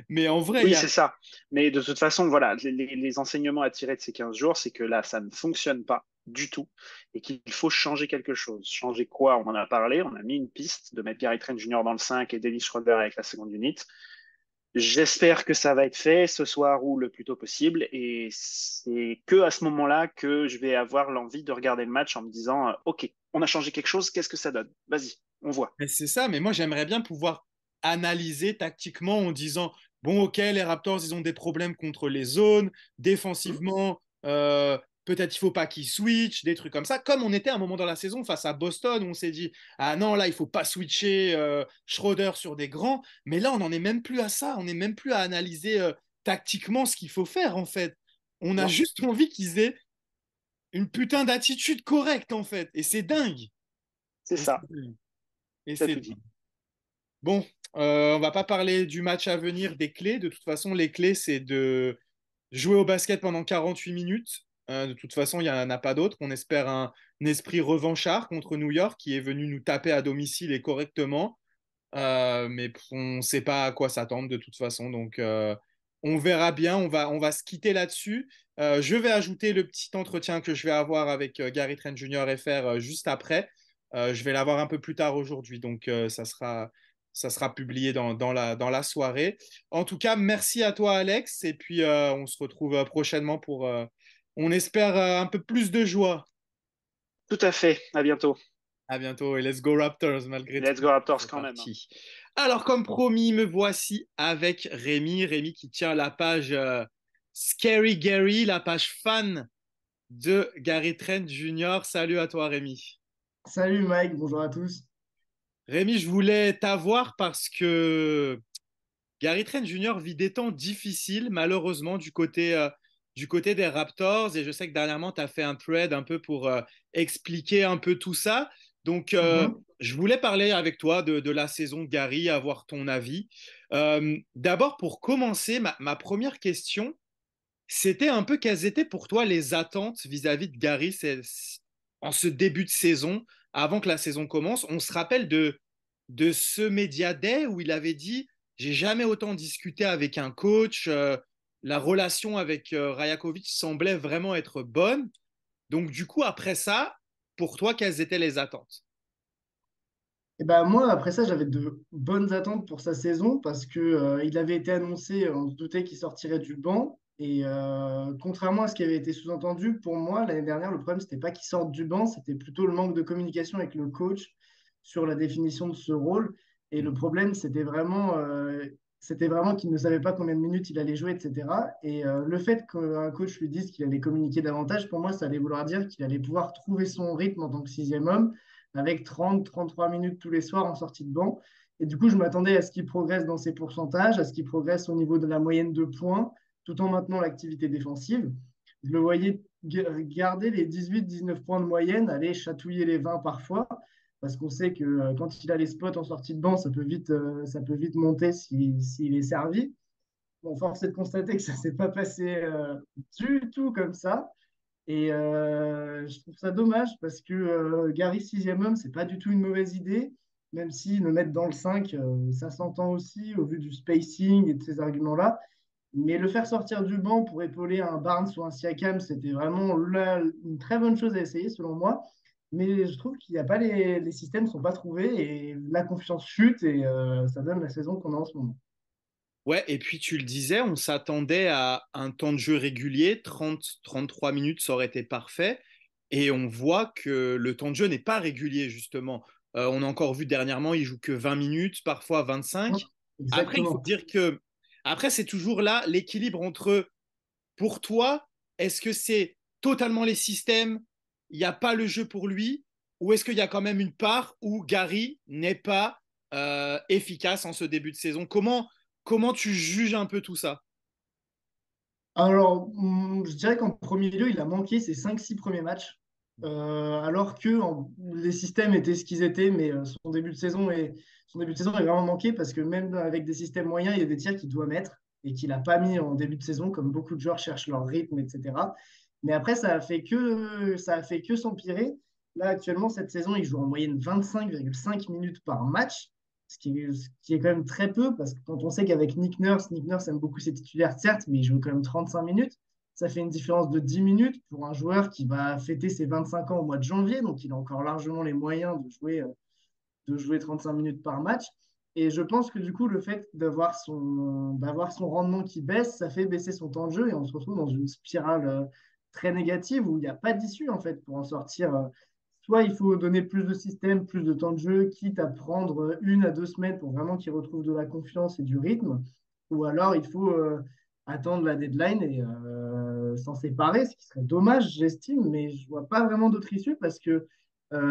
Mais en vrai, il y Oui, a. c'est ça. Mais de toute façon, voilà, les enseignements à tirer de ces 15 jours, c'est que là, ça ne fonctionne pas du tout et qu'il faut changer quelque chose. Changer quoi? On en a parlé, on a mis une piste de mettre Gary Trent Jr. dans le 5 et Dennis Schroeder avec la seconde unité. J'espère que ça va être fait ce soir ou le plus tôt possible. Et c'est que à ce moment-là que je vais avoir l'envie de regarder le match en me disant, OK, on a changé quelque chose, qu'est-ce que ça donne? Vas-y, on voit. Mais c'est ça, mais moi j'aimerais bien pouvoir analyser tactiquement en disant, bon ok, les Raptors, ils ont des problèmes contre les zones, Hmm. défensivement, peut-être il faut pas qu'ils switchent, des trucs comme ça, comme on était à un moment dans la saison face à Boston, où on s'est dit, ah non, là, il faut pas switcher Schroeder sur des grands, mais là, on n'en est même plus à ça, on n'est même plus à analyser tactiquement ce qu'il faut faire, en fait. On a Non, juste envie qu'ils aient une putain d'attitude correcte, en fait, et c'est dingue. c'est Et c'est ça. dingue. Et T'as c'est tout dingue. dit. Bon, on va pas parler du match à venir, des clés. De toute façon, les clés, c'est de jouer au basket pendant 48 minutes. De toute façon, il n'y en a pas d'autre. On espère un esprit revanchard contre New York qui est venu nous taper à domicile et correctement. Mais on ne sait pas à quoi s'attendre de toute façon. Donc, on verra bien. On va se quitter là-dessus. Je vais ajouter le petit entretien que je vais avoir avec Gary Trent Jr. FR juste après. Je vais l'avoir un peu plus tard aujourd'hui. Donc, ça sera publié dans la soirée. En tout cas, merci à toi, Alex. Et puis, on se retrouve prochainement pour, on espère, un peu plus de joie. Tout à fait. À bientôt. À bientôt et let's go Raptors malgré tout. Let's go Raptors C'est quand même. parti. Alors, comme promis, me voici avec Rémi. Rémi qui tient la page Scary Gary, la page fan de Gary Trent Jr. Salut à toi, Rémi. Salut Mike, bonjour à tous. Rémi, je voulais t'avoir parce que Gary Trent Jr. vit des temps difficiles, malheureusement, du côté des Raptors. Et je sais que dernièrement, tu as fait un thread un peu pour expliquer un peu tout ça. Donc, Mhm. je voulais parler avec toi de la saison de Gary, avoir ton avis. D'abord, pour commencer, ma première question, c'était un peu quelles étaient pour toi les attentes vis-à-vis de Gary en ce début de saison, avant que la saison commence. On se rappelle de ce Media Day où il avait dit j'ai jamais autant discuté avec un coach. La relation avec Rajakovic semblait vraiment être bonne. Donc, du coup, après ça, pour toi, quelles étaient les attentes? Et ben moi, après ça, j'avais de bonnes attentes pour sa saison parce que il avait été annoncé, on se doutait qu'il sortirait du banc. Et contrairement à ce qui avait été sous-entendu, pour moi, l'année dernière, le problème, c'était pas qu'il sorte du banc, c'était plutôt le manque de communication avec le coach sur la définition de ce rôle. Et le problème, c'était vraiment qu'il ne savait pas combien de minutes il allait jouer, etc. Et le fait qu'un coach lui dise qu'il allait communiquer davantage, pour moi, ça allait vouloir dire qu'il allait pouvoir trouver son rythme en tant que sixième homme avec 30-33 minutes tous les soirs en sortie de banc. Et du coup, je m'attendais à ce qu'il progresse dans ses pourcentages, à ce qu'il progresse au niveau de la moyenne de points, tout en maintenant l'activité défensive. Je le voyais garder les 18-19 points de moyenne, aller chatouiller les 20 parfois, parce qu'on sait que quand il a les spots en sortie de banc, ça peut vite monter s'il est servi. Bon, force est de constater que ça ne s'est pas passé du tout comme ça. Et je trouve ça dommage parce que Gary sixième homme, c'est pas du tout une mauvaise idée, même si le mettre dans le 5, ça s'entend aussi au vu du spacing et de ces arguments-là. Mais le faire sortir du banc pour épauler un Barnes ou un Siakam, c'était vraiment une très bonne chose à essayer selon moi. Mais je trouve qu'il n'y a pas les systèmes ne sont pas trouvés et la confiance chute et ça donne la saison qu'on a en ce moment. Ouais, et puis tu le disais, on s'attendait à un temps de jeu régulier, 30-33 minutes, ça aurait été parfait. Et on voit que le temps de jeu n'est pas régulier, justement. On a encore vu dernièrement, il joue que 20 minutes, parfois 25. Après, il faut Exactement. dire que, après, c'est toujours là l'équilibre entre, pour toi, est-ce que c'est totalement les systèmes, il n'y a pas le jeu pour lui, ou est-ce qu'il y a quand même une part où Gary n'est pas efficace en ce début de saison? Comment tu juges un peu tout ça? Alors, je dirais qu'en premier lieu, il a manqué ses 5-6 premiers matchs, alors que les systèmes étaient ce qu'ils étaient, mais son début de saison est vraiment manqué parce que même avec des systèmes moyens, il y a des tirs qu'il doit mettre et qu'il n'a pas mis en début de saison, comme beaucoup de joueurs cherchent leur rythme, etc. Mais après, ça a fait que s'empirer. Là, actuellement, cette saison, il joue en moyenne 25,5 minutes par match, ce qui est quand même très peu, parce que quand on sait qu'avec Nick Nurse aime beaucoup ses titulaires, certes, mais il joue quand même 35 minutes. Ça fait une différence de 10 minutes pour un joueur qui va fêter ses 25 ans au mois de janvier, donc il a encore largement les moyens de jouer 35 minutes par match. Et je pense que du coup, le fait d'avoir son rendement qui baisse, ça fait baisser son temps de jeu et on se retrouve dans une spirale très négative où il n'y a pas d'issue en fait pour en sortir. Soit il faut donner plus de système, plus de temps de jeu, quitte à prendre 1 à 2 semaines pour vraiment qu'il retrouve de la confiance et du rythme, ou alors il faut attendre la deadline et s'en séparer, ce qui serait dommage, j'estime, mais je vois pas vraiment d'autre issue parce que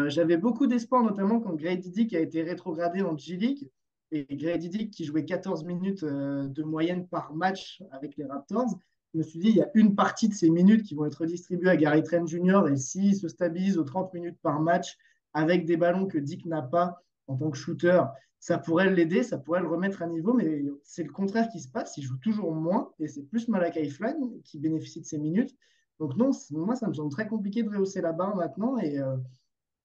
j'avais beaucoup d'espoir, notamment quand Grady Dick a été rétrogradé en G-League. Et Grady Dick, qui jouait 14 minutes de moyenne par match avec les Raptors, je me suis dit, il y a une partie de ces minutes qui vont être distribuées à Gary Trent Jr. Et s'il se stabilise aux 30 minutes par match avec des ballons que Dick n'a pas en tant que shooter, ça pourrait l'aider, ça pourrait le remettre à niveau. Mais c'est le contraire qui se passe. Il joue toujours moins et c'est plus Malachi Flynn qui bénéficie de ces minutes. Donc non, moi, ça me semble très compliqué de rehausser la barre maintenant. Et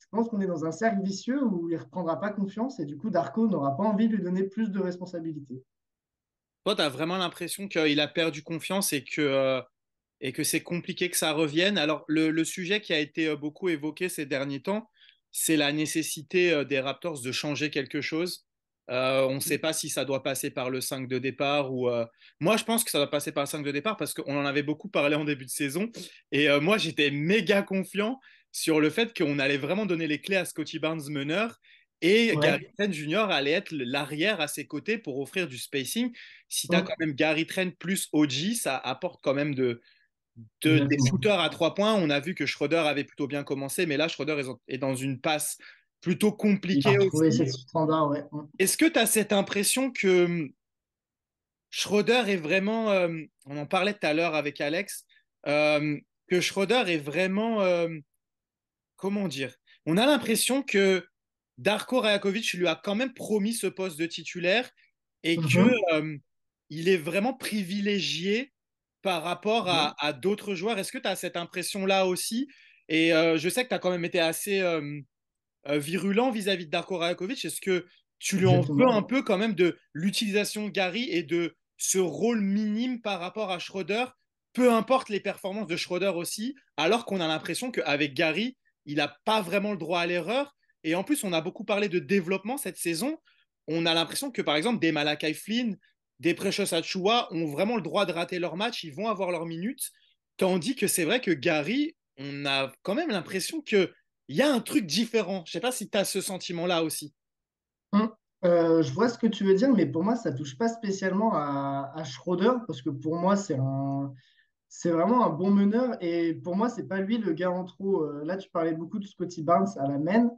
je pense qu'on est dans un cercle vicieux où il ne reprendra pas confiance et du coup, Darko n'aura pas envie de lui donner plus de responsabilités. Toi, tu as vraiment l'impression qu'il a perdu confiance et que c'est compliqué que ça revienne. Alors, le sujet qui a été beaucoup évoqué ces derniers temps, c'est la nécessité des Raptors de changer quelque chose. On ne sait pas si ça doit passer par le 5 de départ ou. Moi, je pense que ça doit passer par le 5 de départ parce qu'on en avait beaucoup parlé en début de saison. Et moi, j'étais méga confiant sur le fait qu'on allait vraiment donner les clés à Scottie Barnes meneur et Gary Ouais, Trent Jr. allait être l'arrière à ses côtés pour offrir du spacing. Si tu as quand même Gary Trent plus OG, ça apporte quand même des exactement. shooters à 3 points. On a vu que Schroeder avait plutôt bien commencé, mais là, Schroeder est dans une passe plutôt Il a compliquée retrouvé aussi. ses standards, ouais. Est-ce que tu as cette impression que Schroeder est vraiment, on en parlait tout à l'heure avec Alex, que Schroeder est vraiment, comment dire, on a l'impression que Darko Rajakovic lui a quand même promis ce poste de titulaire et que Mhm. il est vraiment privilégié par rapport Mhm. à d'autres joueurs. Est-ce que tu as cette impression-là aussi? Et je sais que tu as quand même été assez virulent vis-à-vis de Darko Rajakovic. Est-ce que tu lui en veux un Exactement. peu quand même de l'utilisation de Gary et de ce rôle minime par rapport à Schroeder, peu importe les performances de Schroeder aussi, alors qu'on a l'impression qu'avec Gary, il n'a pas vraiment le droit à l'erreur. Et en plus, on a beaucoup parlé de développement cette saison. On a l'impression que, par exemple, des Malakai Flynn, des Precious Achiuwa ont vraiment le droit de rater leur match, ils vont avoir leurs minutes. Tandis que c'est vrai que Gary, on a quand même l'impression qu'il y a un truc différent. Je ne sais pas si tu as ce sentiment-là aussi. Hum. Je vois ce que tu veux dire, mais pour moi, ça touche pas spécialement à Schroeder, parce que pour moi, c'est vraiment un bon meneur. Et pour moi, c'est pas lui le gars en trop. Là, tu parlais beaucoup de Scottie Barnes à la main.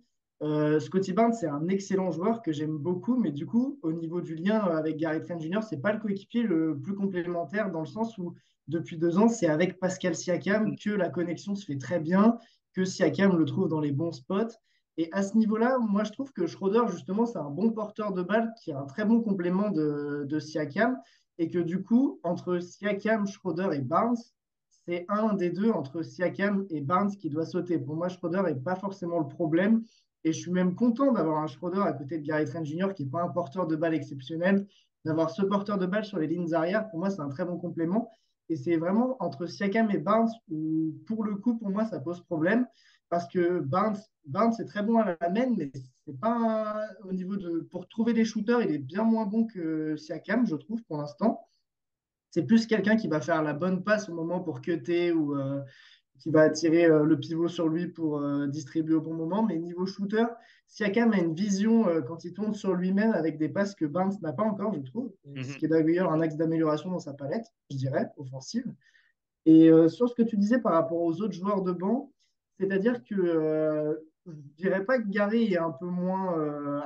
Scottie Barnes, c'est un excellent joueur que j'aime beaucoup, mais du coup, au niveau du lien avec Gary Trent Jr., c'est pas le coéquipier le plus complémentaire dans le sens où depuis 2 ans, c'est avec Pascal Siakam que la connexion se fait très bien, que Siakam le trouve dans les bons spots. Et à ce niveau-là, moi, je trouve que Schroeder, justement, c'est un bon porteur de balle qui a un très bon complément de Siakam. Et que du coup, entre Siakam, Schroeder et Barnes, c'est un des deux entre Siakam et Barnes qui doit sauter. Pour moi, Schroeder n'est pas forcément le problème. Et je suis même content d'avoir un Schroeder à côté de Gary Trent Jr., qui n'est pas un porteur de balle exceptionnel. D'avoir ce porteur de balle sur les lignes arrière, pour moi, c'est un très bon complément. Et c'est vraiment entre Siakam et Barnes où, pour le coup, pour moi, ça pose problème. Parce que Barnes est très bon à la main, mais c'est pas au niveau de. Pour trouver des shooters, il est bien moins bon que Siakam, je trouve, pour l'instant. C'est plus quelqu'un qui va faire la bonne passe au moment pour cutter ou qui va attirer le pivot sur lui pour distribuer au bon moment. Mais niveau shooter, Siakam a une vision quand il tourne sur lui-même avec des passes que Barnes n'a pas encore, je trouve. Ce Mhm. qui est d'ailleurs un axe d'amélioration dans sa palette, je dirais, offensive. Et sur ce que tu disais par rapport aux autres joueurs de banc, c'est-à-dire que je ne dirais pas que Gary est un peu moins,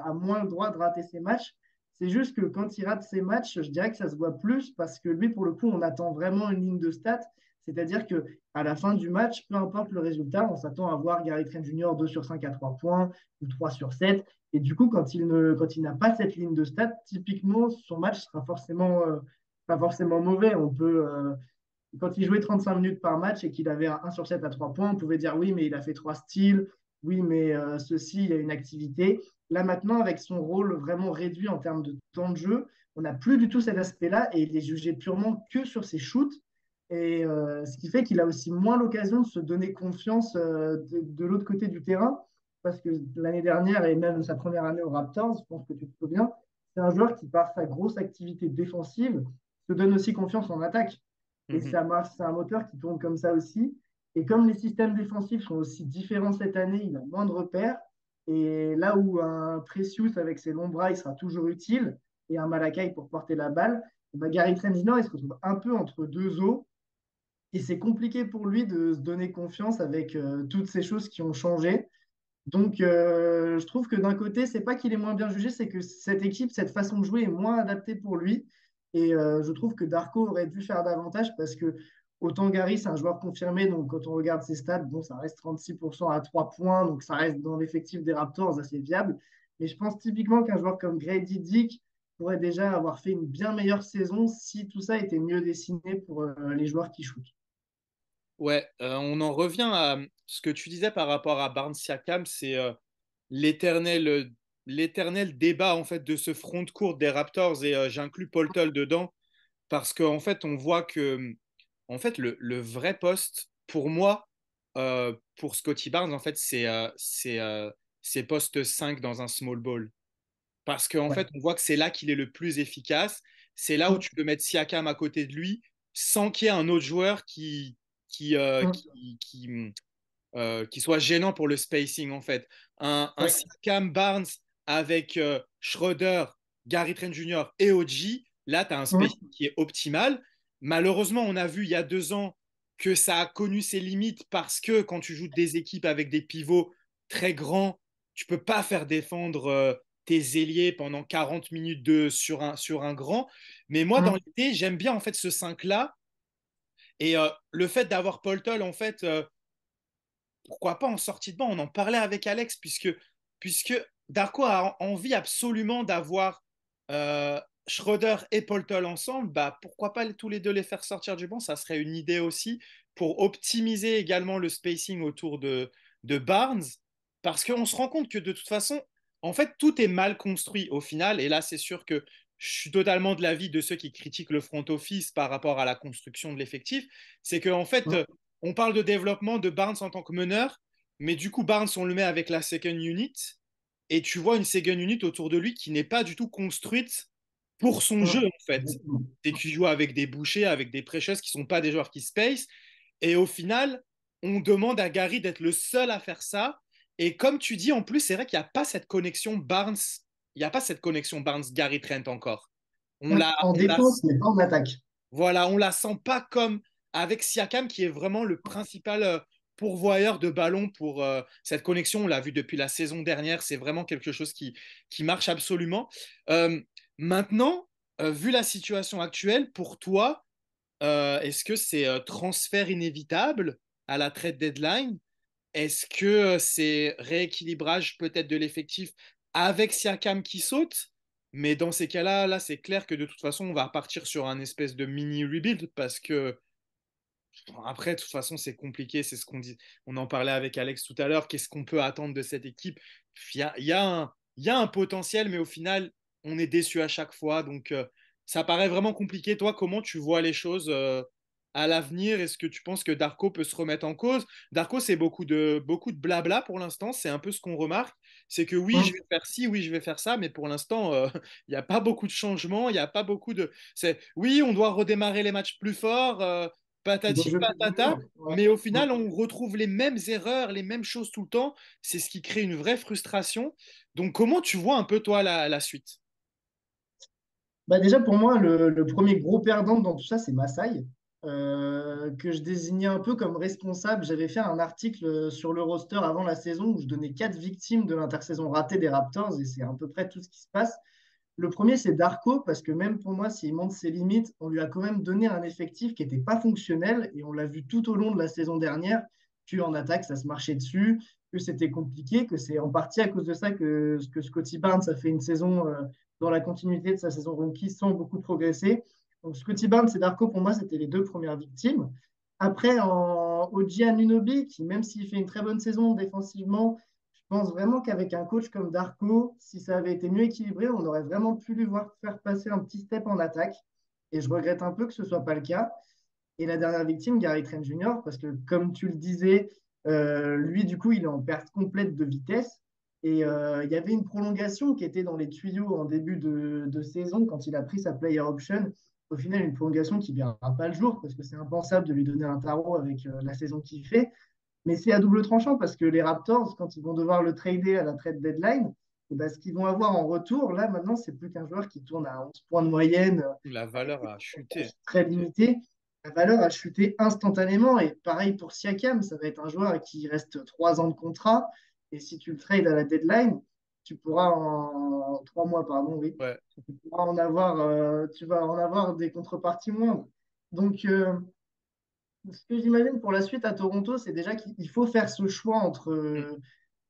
a moins le droit de rater ses matchs. C'est juste que quand il rate ses matchs, je dirais que ça se voit plus parce que lui, pour le coup, on attend vraiment une ligne de stats. C'est-à-dire que à la fin du match, peu importe le résultat, on s'attend à voir Gary Trent Jr. 2 sur 5 à 3 points ou 3 sur 7. Et du coup, quand il n'a pas cette ligne de stats, typiquement, son match sera forcément, pas forcément mauvais. Quand il jouait 35 minutes par match et qu'il avait un 1 sur 7 à 3 points, on pouvait dire oui, mais il a fait 3 styles, oui, mais ceci, il a une activité. Là maintenant, avec son rôle vraiment réduit en termes de temps de jeu, on n'a plus du tout cet aspect-là et il est jugé purement que sur ses shoots. Et ce qui fait qu'il a aussi moins l'occasion de se donner confiance de l'autre côté du terrain. Parce que l'année dernière et même sa première année aux Raptors, je pense que tu te souviens, c'est un joueur qui, par sa grosse activité défensive, se donne aussi confiance en attaque. Et Mhm. ça marche, c'est un moteur qui tourne comme ça aussi. Et comme les systèmes défensifs sont aussi différents cette année, il a moins de repères. Et là où un Precious avec ses longs bras, il sera toujours utile, et un Malakai pour porter la balle, bah, Gary Trent Jr., il se retrouve un peu entre deux eaux. Et c'est compliqué pour lui de se donner confiance avec toutes ces choses qui ont changé. Donc, je trouve que d'un côté, c'est pas qu'il est moins bien jugé, c'est que cette équipe, cette façon de jouer est moins adaptée pour lui. Et je trouve que Darko aurait dû faire davantage parce que autant Gary, c'est un joueur confirmé. Donc, quand on regarde ses stats, bon, ça reste 36% à 3 points. Donc, ça reste dans l'effectif des Raptors assez viable. Mais je pense typiquement qu'un joueur comme Grady Dick pourrait déjà avoir fait une bien meilleure saison si tout ça était mieux dessiné pour les joueurs qui shootent. Ouais, on en revient à ce que tu disais par rapport à Barnes Siakam, c'est l'éternel l'éternel débat en fait de ce front de court des Raptors et j'inclus Paul Tull dedans parce qu'en fait on voit que en fait le vrai poste pour moi pour Scotty Barnes en fait c'est poste 5 dans un small ball parce qu'en Ouais. fait on voit que c'est là qu'il est le plus efficace, c'est là où Mm, tu peux mettre Siakam à côté de lui sans qu'il y ait un autre joueur qui, euh, mm. qui, qui, qui soit gênant pour le spacing en fait. Un Ouais. Siakam Barnes avec Schroeder, Gary Trent Jr. et OG, là tu as un Mm, spacing qui est optimal. Malheureusement, on a vu il y a 2 ans que ça a connu ses limites parce que quand tu joues des équipes avec des pivots très grands, tu peux pas faire défendre tes ailiers pendant 40 minutes sur un grand. Mais moi, dans mm. l'idée, j'aime bien en fait ce 5-là. Et le fait d'avoir Paul Tull, en fait, pourquoi pas en sortie de banc, on en parlait avec Alex, puisque Darko a envie absolument d'avoir Schroeder et Poltol ensemble, bah, pourquoi pas tous les deux les faire sortir du banc, ça serait une idée aussi pour optimiser également le spacing autour de Barnes, parce qu'on se rend compte que de toute façon, en fait, tout est mal construit au final, et là c'est sûr que je suis totalement de l'avis de ceux qui critiquent le front office par rapport à la construction de l'effectif, c'est qu'en fait, Mm. on parle de développement de Barnes en tant que meneur, mais du coup, Barnes, on le met avec la second unit, et tu vois une second unit autour de lui qui n'est pas du tout construite pour son jeu, Mm. en fait. Exactement. C'est qu'il joue avec des bouchers, avec des precious qui ne sont pas des joueurs qui space, et au final, on demande à Gary d'être le seul à faire ça, et comme tu dis, en plus, c'est vrai qu'il n'y a pas cette connexion Barnes, il n'y a pas cette connexion Barnes-Gary Trent encore. On Mm. la, En on la défense, mais pas en attaque. voilà, on la sent pas comme avec Siakam qui est vraiment le principal pourvoyeur de ballon pour cette connexion. On l'a vu depuis la saison dernière, c'est vraiment quelque chose qui marche absolument. Euh, Maintenant, vu la situation actuelle, pour toi, est-ce que c'est transfert inévitable à la trade deadline? Est-ce que c'est rééquilibrage peut-être de l'effectif avec Siakam qui saute? Mais dans ces cas-là, là, c'est clair que de toute façon, on va partir sur un espèce de mini rebuild parce que bon, après, de toute façon, c'est compliqué. C'est ce qu'on dit. On en parlait avec Alex tout à l'heure. Qu'est-ce qu'on peut attendre de cette équipe? Il y a un potentiel, mais au final, on est déçu à chaque fois. Donc, ça paraît vraiment compliqué. Toi, comment tu vois les choses à l'avenir? Est-ce que tu penses que Darko peut se remettre en cause? Darko, c'est beaucoup de blabla pour l'instant. C'est un peu ce qu'on remarque. C'est que oui, je Mm. vais faire ci, oui, je vais faire ça, mais pour l'instant, il n'y a pas beaucoup de changements. Il n'y a pas beaucoup de. Oui, on doit redémarrer les matchs plus forts. Dans le Patati jeu plus patata, dur. Ouais. mais au Mm. final, on retrouve les mêmes erreurs, les mêmes choses tout le temps. C'est ce qui crée une vraie frustration. Donc, comment tu vois un peu, toi, la suite? Bah déjà, pour moi, le premier gros perdant dans tout ça, c'est Masai, que je désignais un peu comme responsable. J'avais fait un article sur le roster avant la saison où je donnais 4 victimes de l'intersaison ratée des Raptors, et c'est à peu près tout ce qui se passe. Le premier, c'est Darko, parce que même pour moi, s'il montre ses limites, on lui a quand même donné un effectif qui n'était pas fonctionnel, et on l'a vu tout au long de la saison dernière, qu'en attaque, ça se marchait dessus, que c'était compliqué, que c'est en partie à cause de ça que Scotty Barnes a fait une saison dans la continuité de sa saison rookie sans beaucoup progresser. Donc Scotty Barnes et Darko, pour moi, c'était les deux premières victimes. Après, en OG Anunoby, qui même s'il fait une très bonne saison défensivement, je pense vraiment qu'avec un coach comme Darko, si ça avait été mieux équilibré, on aurait vraiment pu lui voir faire passer un petit step en attaque. Et je regrette un peu que ce ne soit pas le cas. Et la dernière victime, Gary Trent Jr., parce que comme tu le disais, lui, du coup, il est en perte complète de vitesse. Et il y avait une prolongation qui était dans les tuyaux en début de saison quand il a pris sa player option. Au final, une prolongation qui ne verra pas le jour parce que c'est impensable de lui donner un tarot avec la saison qu'il fait. Mais c'est à double tranchant parce que les Raptors, quand ils vont devoir le trader à la trade deadline, et ben, ce qu'ils vont avoir en retour, là, maintenant, c'est plus qu'un joueur qui tourne à 11 points de moyenne La avec valeur des a chuté. pourcentages très limités. La valeur a chuté instantanément. Et pareil pour Siakam, ça va être un joueur qui reste 3 ans de contrat. Et si tu le trades à la deadline, tu pourras en 3 mois, pardon, oui, Ouais. tu pourras en avoir, tu vas en avoir des contreparties moindres. Donc, ce que j'imagine pour la suite à Toronto, c'est déjà qu'il faut faire ce choix Mm.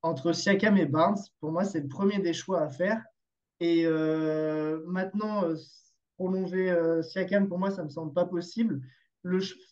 entre Siakam et Barnes. Pour moi, c'est le premier des choix à faire. Et maintenant, prolonger Siakam, pour moi, ça ne me semble pas possible.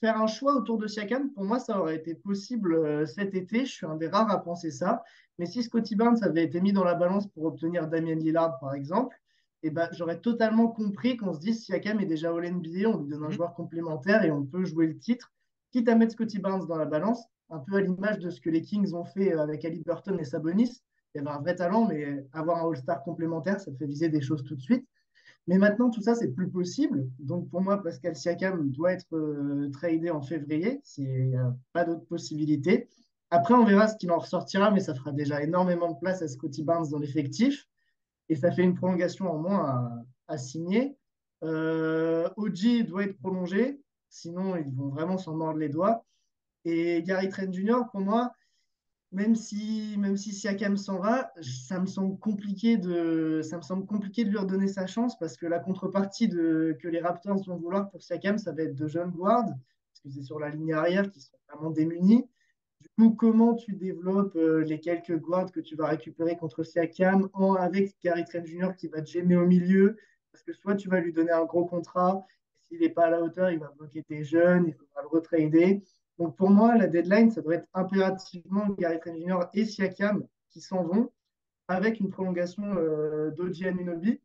faire un choix autour de Siakam, pour moi, ça aurait été possible cet été. Je suis un des rares à penser ça. Mais si Scottie Barnes avait été mis dans la balance pour obtenir Damian Lillard, par exemple, eh ben, j'aurais totalement compris qu'on se dise Siakam est déjà All NBA, on lui donne un Mhm. joueur complémentaire et on peut jouer le titre, quitte à mettre Scottie Barnes dans la balance, un peu à l'image de ce que les Kings ont fait avec Ali Burton et Sabonis. Il y avait un vrai talent, mais avoir un All-Star complémentaire, ça te fait viser des choses tout de suite. Mais maintenant, tout ça, c'est plus possible. Donc, pour moi, Pascal Siakam doit être tradé en février. Il n'y a pas d'autre possibilité. Après, on verra ce qu'il en ressortira, mais ça fera déjà énormément de place à Scottie Barnes dans l'effectif. Et ça fait une prolongation en moins à signer. OG doit être prolongé. Sinon, ils vont vraiment s'en mordre les doigts. Et Gary Trent Jr., pour moi, même si Siakam s'en va, ça me semble compliqué de lui redonner sa chance parce que la contrepartie que les Raptors vont vouloir pour Siakam, ça va être de jeunes guards, parce que c'est sur la ligne arrière qui sont vraiment démunis. Du coup, comment tu développes les quelques guards que tu vas récupérer contre Siakam avec Gary Trent Jr. qui va te gêner au milieu, parce que soit tu vas lui donner un gros contrat, s'il n'est pas à la hauteur, il va bloquer tes jeunes, il faudra le retrader. Donc pour moi, la deadline, ça doit être impérativement Gary Trent Jr. et Siakam qui s'en vont avec une prolongation d'OG Anunoby.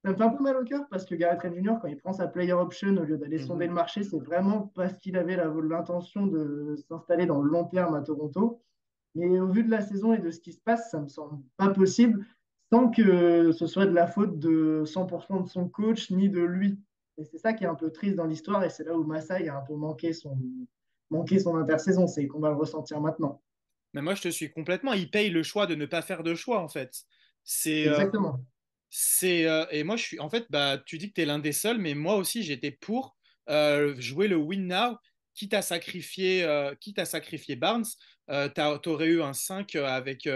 Ça me fait un peu mal au cœur parce que Gary Trent Jr., quand il prend sa player option au lieu d'aller sonder Mhm. le marché, c'est vraiment parce qu'il avait l'intention de s'installer dans le long terme à Toronto. Mais au vu de la saison et de ce qui se passe, ça me semble pas possible sans que ce soit de la faute de 100% de son coach ni de lui. Et c'est ça qui est un peu triste dans l'histoire et c'est là où Masai a un peu manqué son intersaison. C'est qu'on va le ressentir maintenant. Mais moi, je te suis complètement. Il paye le choix de ne pas faire de choix, en fait. C'est, euh, Exactement. et moi, je suis, en fait, bah, tu dis que tu es l'un des seuls, mais moi aussi, j'étais pour jouer le win now, quitte à sacrifier Barnes. T'aurais eu un 5 avec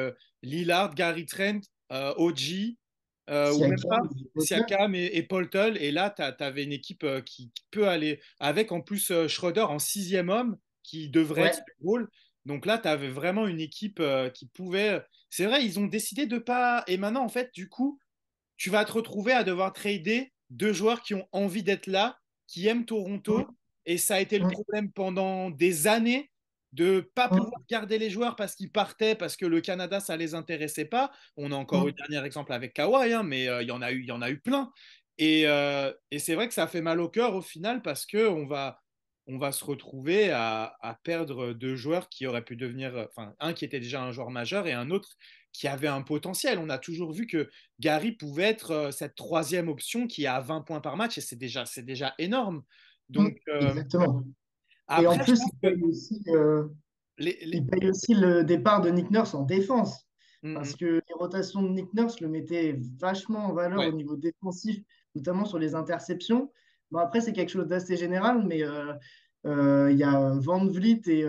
Lillard, Gary Trent, OG, ou même pas Siakam, Potter. Siakam et Paul Tull. Et là, tu avais une équipe qui peut aller avec en plus Schroeder en sixième homme qui devrait être Ouais. sur le rôle. Donc là, tu avais vraiment une équipe qui pouvait. C'est vrai, ils ont décidé de pas. Et maintenant, en fait, du coup, tu vas te retrouver à devoir trader deux joueurs qui ont envie d'être là, qui aiment Toronto. Mm, Et ça a été le mm, problème pendant des années de ne pas pouvoir mm, garder les joueurs parce qu'ils partaient, parce que le Canada, ça ne les intéressait pas. On a encore eu mm. le dernier exemple avec Kawhi, hein, mais il y en a eu plein. Et c'est vrai que ça fait mal au cœur au final parce qu'on va se retrouver à perdre deux joueurs qui auraient pu devenir, enfin, un qui était déjà un joueur majeur et un autre qui avait un potentiel. On a toujours vu que Gary pouvait être cette troisième option qui a 20 points par match et c'est déjà énorme. Mm. Donc, Exactement. Et en après, je plus, pense que les, les- il paye aussi le départ de Nick Nurse en défense. Mm, Parce mm. que les rotations de Nick Nurse le mettaient vachement en valeur au Ouais, niveau défensif, notamment sur les interceptions. Bon, après, c'est quelque chose d'assez général, mais il y a Van Vliet et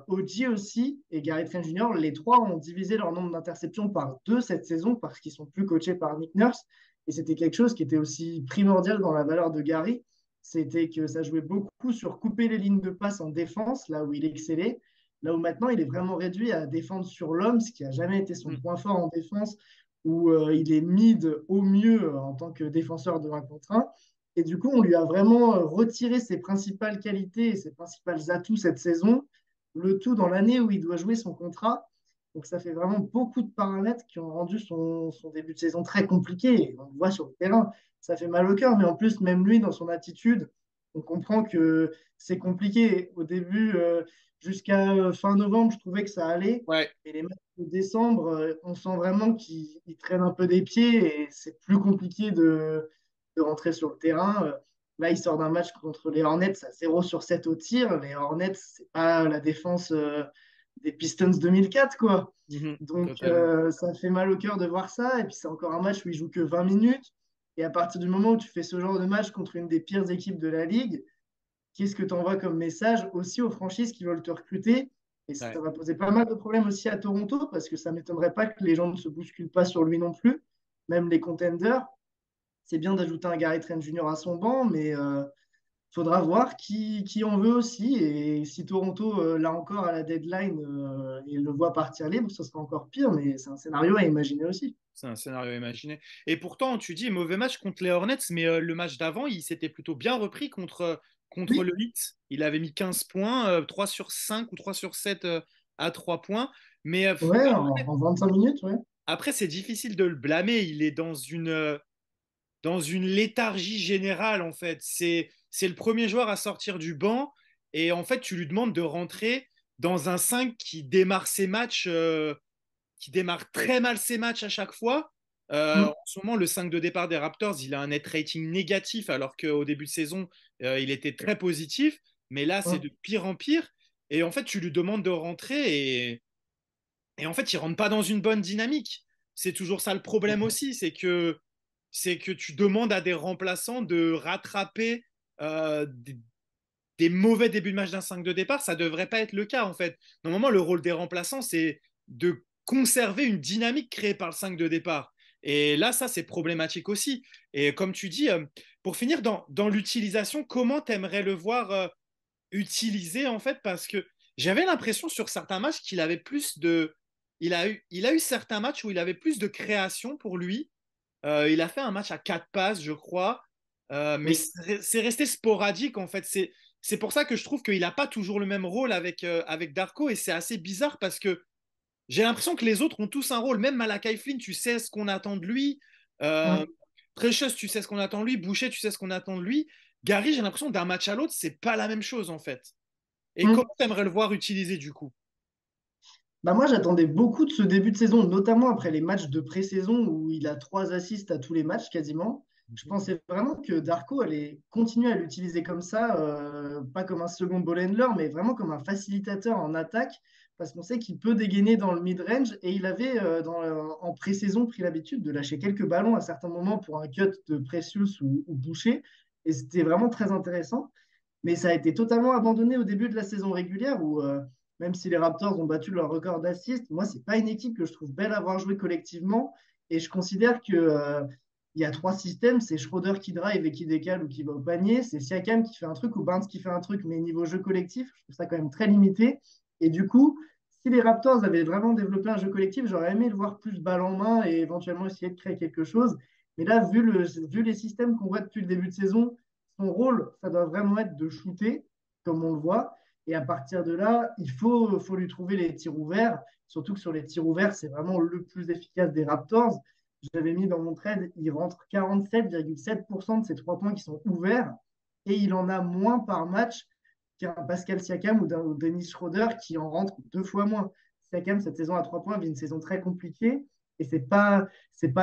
OG aussi, et Gary Trent Jr. Les trois ont divisé leur nombre d'interceptions par deux cette saison parce qu'ils sont plus coachés par Nick Nurse. Et c'était quelque chose qui était aussi primordial dans la valeur de Gary. C'était que ça jouait beaucoup sur couper les lignes de passe en défense, là où il excellait. Là où maintenant, il est vraiment réduit à défendre sur l'homme, ce qui n'a jamais été son mm, point fort en défense, où il est mid au mieux en tant que défenseur de 1 contre 1. Et du coup, on lui a vraiment retiré ses principales qualités et ses principaux atouts cette saison, le tout dans l'année où il doit jouer son contrat. Donc ça fait vraiment beaucoup de paramètres qui ont rendu son début de saison très compliqué. Et on le voit sur le terrain, ça fait mal au cœur, mais en plus, même lui, dans son attitude, on comprend que c'est compliqué. Au début, jusqu'à fin novembre, je trouvais que ça allait. ouais. Et les matchs de décembre, on sent vraiment qu'il traîne un peu des pieds et c'est plus compliqué de rentrer sur le terrain. Là, il sort d'un match contre les Hornets à 0 sur 7 au tir. Les Hornets, c'est pas la défense des Pistons 2004, quoi. Mhm, Donc, totalement. ça fait mal au cœur de voir ça. Et puis, c'est encore un match où il joue que 20 minutes. Et à partir du moment où tu fais ce genre de match contre une des pires équipes de la ligue, qu'est-ce que tu envoies comme message aussi aux franchises qui veulent te recruter? Et ça Ouais. va poser pas mal de problèmes aussi à Toronto, parce que ça ne m'étonnerait pas que les gens ne se bousculent pas sur lui non plus, même les contenders. C'est bien d'ajouter un Gary Trent Jr. à son banc, mais faudra voir qui en veut aussi. Et si Toronto, là encore, à la deadline, il le voit partir libre, ce sera encore pire, mais c'est un scénario à imaginer aussi. C'est un scénario imaginé. Et pourtant, tu dis mauvais match contre les Hornets, mais le match d'avant, il s'était plutôt bien repris contre contre Oui, le Heat. Il avait mis 15 points, 3 sur 5 ou 3 sur 7 à 3 points. Mais ouais, en 25 minutes, ouais. après, c'est difficile de le blâmer. Il est dans une léthargie générale, en fait. C'est le premier joueur à sortir du banc. Et en fait, tu lui demandes de rentrer dans un 5 qui démarre ses matchs, qui démarre très mal ses matchs à chaque fois. Mm. En ce moment, le 5 de départ des Raptors, il a un net rating négatif, alors qu'au début de saison, il était très positif. Mais là, c'est Mm. de pire en pire. Et en fait, tu lui demandes de rentrer et en fait, il rentre pas dans une bonne dynamique. C'est toujours ça le problème aussi, c'est que tu demandes à des remplaçants de rattraper des mauvais débuts de match d'un 5 de départ. Ça devrait pas être le cas en fait. Normalement, le rôle des remplaçants, c'est de conserver une dynamique créée par le 5 de départ. Et là, ça, c'est problématique aussi. Et comme tu dis, pour finir dans l'utilisation, comment tu aimerais le voir utilisé en fait? Parce que j'avais l'impression sur certains matchs qu'il avait plus de. Il a eu certains matchs où il avait plus de création pour lui. Il a fait un match à 4 passes, je crois. Mais Oui. c'est resté sporadique en fait. C'est pour ça que je trouve qu'il n'a pas toujours le même rôle avec Darko et c'est assez bizarre parce que j'ai l'impression que les autres ont tous un rôle. Même Malakai Flynn, tu sais ce qu'on attend de lui. Euh, Mm. Precious, tu sais ce qu'on attend de lui. Boucher, tu sais ce qu'on attend de lui. Gary, j'ai l'impression d'un match à l'autre, c'est pas la même chose en fait. Et comment Mm. tu aimerais le voir utilisé du coup? Bah moi, j'attendais beaucoup de ce début de saison, notamment après les matchs de pré-saison où il a 3 assists à tous les matchs quasiment. Je pensais vraiment que Darko allait continuer à l'utiliser comme ça, pas comme un second ball handler, mais vraiment comme un facilitateur en attaque, parce qu'on sait qu'il peut dégainer dans le mid-range et il avait en pré-saison pris l'habitude de lâcher quelques ballons à certains moments pour un cut de Precious ou Boucher, et c'était vraiment très intéressant. Mais ça a été totalement abandonné au début de la saison régulière où, même si les Raptors ont battu leur record d'assists, moi, c'est pas une équipe que je trouve belle à avoir joué collectivement. Et je considère que, il y a 3 systèmes. C'est Schroeder qui drive et qui décale ou qui va au panier. C'est Siakam qui fait un truc ou Barnes qui fait un truc, mais niveau jeu collectif, je trouve ça quand même très limité. Et du coup, si les Raptors avaient vraiment développé un jeu collectif, j'aurais aimé le voir plus balle en main et éventuellement essayer de créer quelque chose. Mais là, vu les systèmes qu'on voit depuis le début de saison, son rôle, ça doit vraiment être de shooter, comme on le voit. Et à partir de là, faut lui trouver les tirs ouverts. Surtout que sur les tirs ouverts, c'est vraiment le plus efficace des Raptors. J'avais mis dans mon trade, il rentre 47,7% de ses 3 points qui sont ouverts. Et il en a moins par match qu'un Pascal Siakam ou Dennis Schroeder qui en rentre 2 fois moins. Siakam, cette saison à 3 points, vit une saison très compliquée. Et c'est pas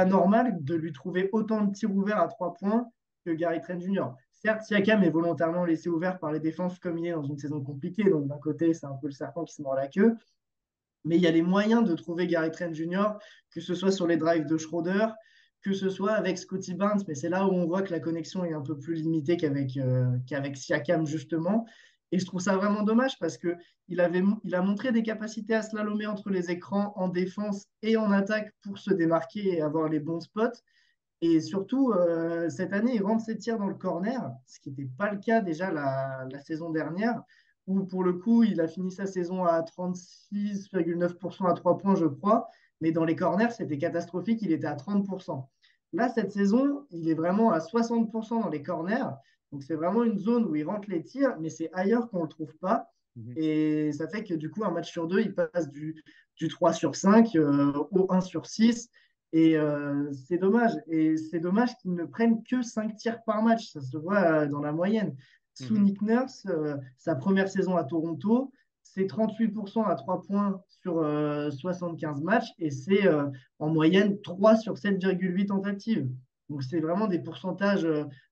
normal de lui trouver autant de tirs ouverts à 3 points que Gary Trent Jr. Certes, Siakam est volontairement laissé ouvert par les défenses comme il est dans une saison compliquée, donc d'un côté, c'est un peu le serpent qui se mord la queue, mais il y a les moyens de trouver Gary Trent Jr., que ce soit sur les drives de Schroeder, que ce soit avec Scotty Barnes, mais c'est là où on voit que la connexion est un peu plus limitée qu'avec Siakam, justement. Et je trouve ça vraiment dommage parce qu'il a montré des capacités à slalomer entre les écrans en défense et en attaque pour se démarquer et avoir les bons spots. Et surtout, cette année, il rentre ses tirs dans le corner, ce qui n'était pas le cas déjà la saison dernière, où pour le coup, il a fini sa saison à 36,9% à 3 points, je crois. Mais dans les corners, c'était catastrophique, il était à 30%. Là, cette saison, il est vraiment à 60% dans les corners. Donc, c'est vraiment une zone où il rentre les tirs, mais c'est ailleurs qu'on ne le trouve pas. Mhm. Et ça fait que du coup, un match sur deux, il passe du 3 sur 5 au 1 sur 6. Et c'est dommage. Et c'est dommage qu'ils ne prennent que 5 tirs par match. Ça se voit dans la moyenne. Sous Mhm. Nick Nurse, sa première saison à Toronto, c'est 38% à 3 points sur 75 matchs et c'est en moyenne 3 sur 7,8 tentatives. Donc c'est vraiment des pourcentages